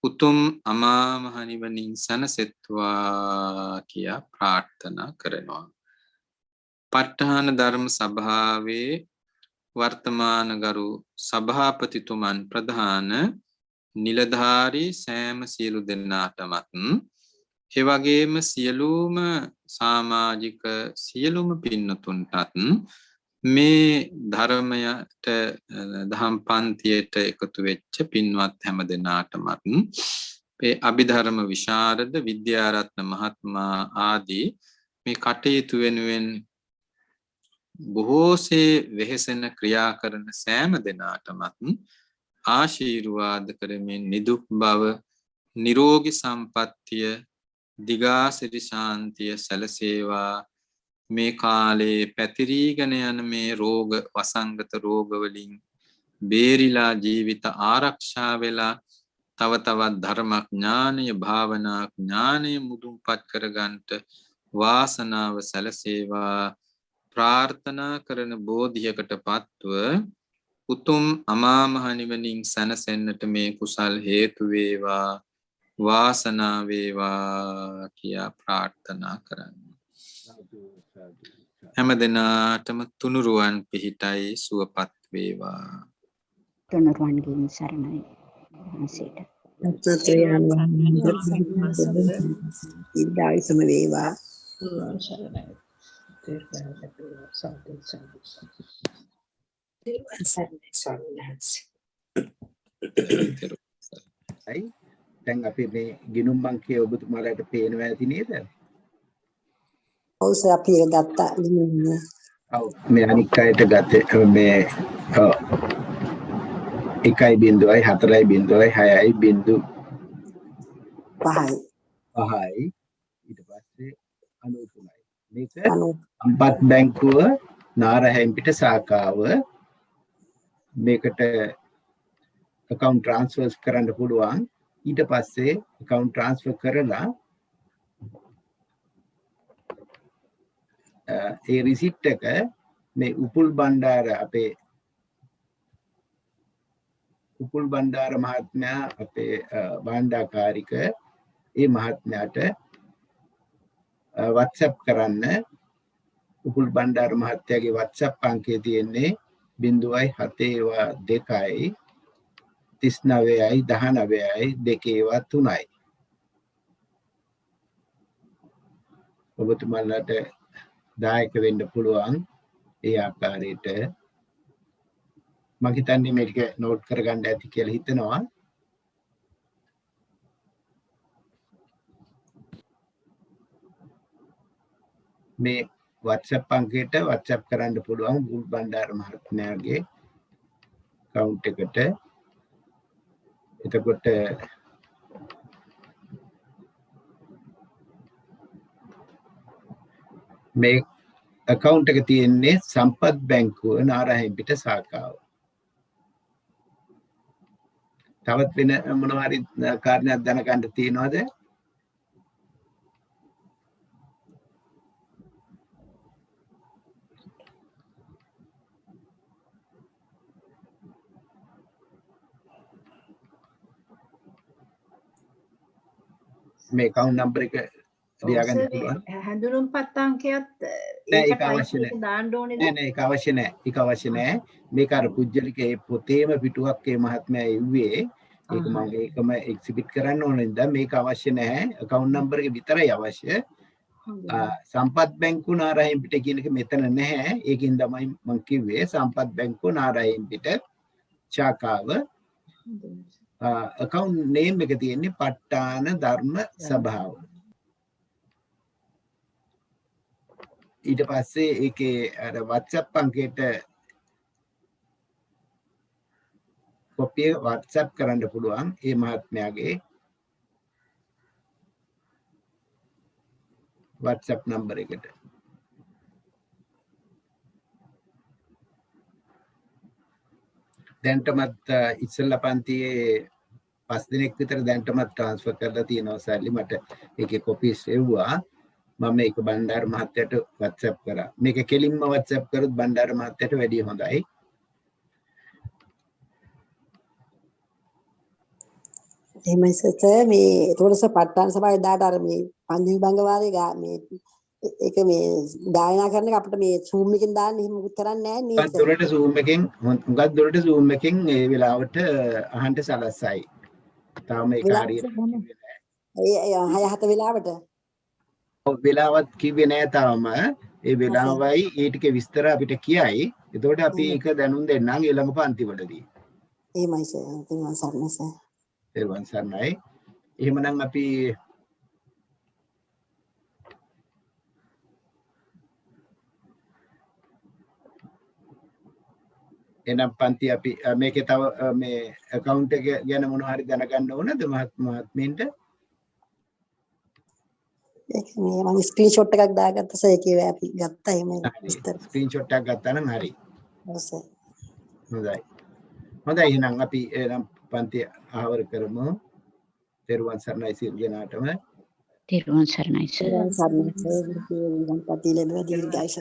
S1: උතුම් අමා මහ නිවනින් සැනසෙත්වා කියා ප්‍රාර්ථනා කරනවා. ප ဋ ාණ ධර්ම සභාවේ වර්තමාන ගරු සභාපතිතුමන් ප්‍රධාන නිලධාරී සෑම සියලු දෙනාටමත් ඒ වගේම සියලුම සමාජික සියලුම පින්නතුන්ටත් මේ ධර්මයට දහම් පන්තියට එකතු වෙච්ච පින්වත් හැම දෙනාටමත් මේ අභිධර්ම විශාරද විද්‍යාරත්න මහත්මයා ආදී මේ කටයුතු වෙනුවෙන් බොහෝසේ වෙහෙසෙන ක්‍රියා කරන සෑම දෙනාටමත් ආශිර්වාද කරමින් නිදුක් බව නිරෝගී සම්පන්නිය දිගාසිරි ශාන්තිය සැලසේවා. මේ කාලේ පැතිරීගෙන යන මේ රෝග වසංගත රෝග වලින් බේරිලා ජීවිත ආරක්ෂා වෙලා තව තවත් ධර්මඥානය භාවනා ඥානය මුදුන්පත් කරගන්නට වාසනාව සැලසේවා. ප්‍රාර්ථනා කරන බෝධියකට පත්ව උතුම් අමා මහ නිවනින් සැනසෙන්නට මේ කුසල් හේතු වේවා වාසනාව වේවා කියා ප්‍රාර්ථනා කරන්න. හැම දිනාටම තුනුරුවන් පිහිටයි සුවපත් වේවා.
S3: තුනුරුවන්ගෙන් සරණයි වහන්සේට.
S4: අත්‍යයන් ඉදායිසම වේවා.
S2: අයි දැන් අපි මේ ගිනුම් බංකේ ඔබතුමාලාට පේනවා ඇති නේද?
S4: ඔව් සර් අපි ඒක ගත්තා ලිමින්නේ.
S2: ඔව් මේ අනික් අයට ගත්තේ මේ 1.4.6.5
S4: 5යි.
S2: ඊට පස්සේ 93යි. මේක අම්පත් බැංකුව නාරහැම්පිට ශාඛාව මේකට account transfers කරන්න පුළුවන්. ඊට පස්සේ account transfer කරලා ඒ receipt එක මේ උපුල් බණ්ඩාර අපේ උපුල් බණ්ඩාර මහත්මයා අපේ භාණ්ඩාකාරික ඒ මහත්මයාට WhatsApp කරන්න. උපුල් බණ්ඩාර මහත්තයාගේ WhatsApp අංකය තියෙන්නේ 0.7.2 39යි 19යි 2.3යි. ඔබතුමාලාට දායක වෙන්න පුළුවන් ඒ ආකාරයට. මම හිතන්නේ මේක නෝට් කරගන්න ඇති කියලා හිතනවා. මේ WhatsApp අංකයට WhatsApp කරන්න පුළුවන් උපුල් බණ්ඩාර මහත්මයාගේ account එකට. එතකොට මේ account එක තියෙන්නේ සම්පත් බැංකුව නාරහෙම්පිට ශාඛාව. තවත් වෙන මොනවා හරි කාරණයක් දැනගන්න තියෙනවද? මේ account number එක ලියාගන්න පුළුවන්.
S5: හැඳුනුම්පත් අංකයත්
S2: ඒක අවශ්‍ය නැහැ.
S5: දාන්න ඕනේ
S2: නෑ ඒක අවශ්‍ය නැහැ. ඒක අවශ්‍ය නැහැ. මේක අර පුජ්‍යලික ඒ පොතේම පිටුවක් ඒ මහත්මයා එව්වේ. ඒක මම ඒකම එක්සිබිට් කරන්න ඕන නිසා මේක අවශ්‍ය නැහැ. account number එක විතරයි අවශ්‍ය. සම්පත් බැංකුව නාරහෙම්පිට කියන එක මෙතන නැහැ. ඒකින් තමයි මම කිව්වේ සම්පත් බැංකුව නාරහෙම්පිට ශාඛාව. account name එක තියෙන්නේ ප ဋ ාණ ධර්ම සභාව. ඊට පස්සේ ඒකේ අර WhatsApp අංකයට කොපිය WhatsApp කරන්න පුළුවන් ඒ මහත්මයාගේ WhatsApp number එකට. දැන්ටමත් ඉස්සෙල්ලා පන්තියේ 5 දිනක් විතර දැන්ටමත් ට්‍රාන්ස්ෆර් කරලා තියෙනවා සල්ලි. මට ඒකේ කොපිස් එව්වා. මම මේක බණ්ඩාර මහත්තයාට WhatsApp කරා. මේක කෙලින්ම WhatsApp කරොත් බණ්ඩාර මහත්තයාට වැඩිය හොඳයි.
S4: එහෙමයි සර් මේ ඒතකොට සර් ප ဋ ාණ සභාවේ දාට අර මේ පන්දි විභංග වාරේ මේ ඒක මේ ගායනා කරන එක අපිට මේ Zoom එකෙන් දාන්න එහෙම මුකුත් කරන්නේ නැහැ නේද?
S2: හුඟක් දුරට Zoom එකෙන් ඒ වෙලාවට අහන්න සලස්සයි. තාම ඒක හරියට
S4: ඒ 6-7 වෙලාවට
S2: වෙලාවත් කිව්වේ නෑ තාම. ඒ වෙලාවයි ඒ ටික විස්තර අපිට කියයි. එතකොට අපි ඒක දැනුම් දෙන්නම් ඊළඟ පන්තිවලදී.
S4: එහෙමයි සර්. තේරුවන් සරණයි සර්.
S2: තේරුවන් සරණයි. එහෙමනම් අපි එනම් පන්ති අපි මේකේ තව මේ account එක ගැන මොනවා හරි දැනගන්න ඕනද මහත්මීන්ට?
S4: ඒක මේ මම ස්ක්‍රීන්ෂොට් එකක් දාගත්තා සර් ඒකේ අපි ගත්තා එහෙම විස්තර.
S2: ස්ක්‍රීන්ෂොට් එකක් ගත්තා නම් හරි.
S4: ඔව් සර්.
S2: හොඳයි. හොඳයි එහෙනම් අපි එනම් පන්ති ආවර කරමු. තෙරුවන් සරණයි සියලු දෙනාටම.
S3: තෙරුවන් සරණයි සර්.
S4: සරණයි සර්. ගණපති ලැබෙන දීර්ඝායුෂ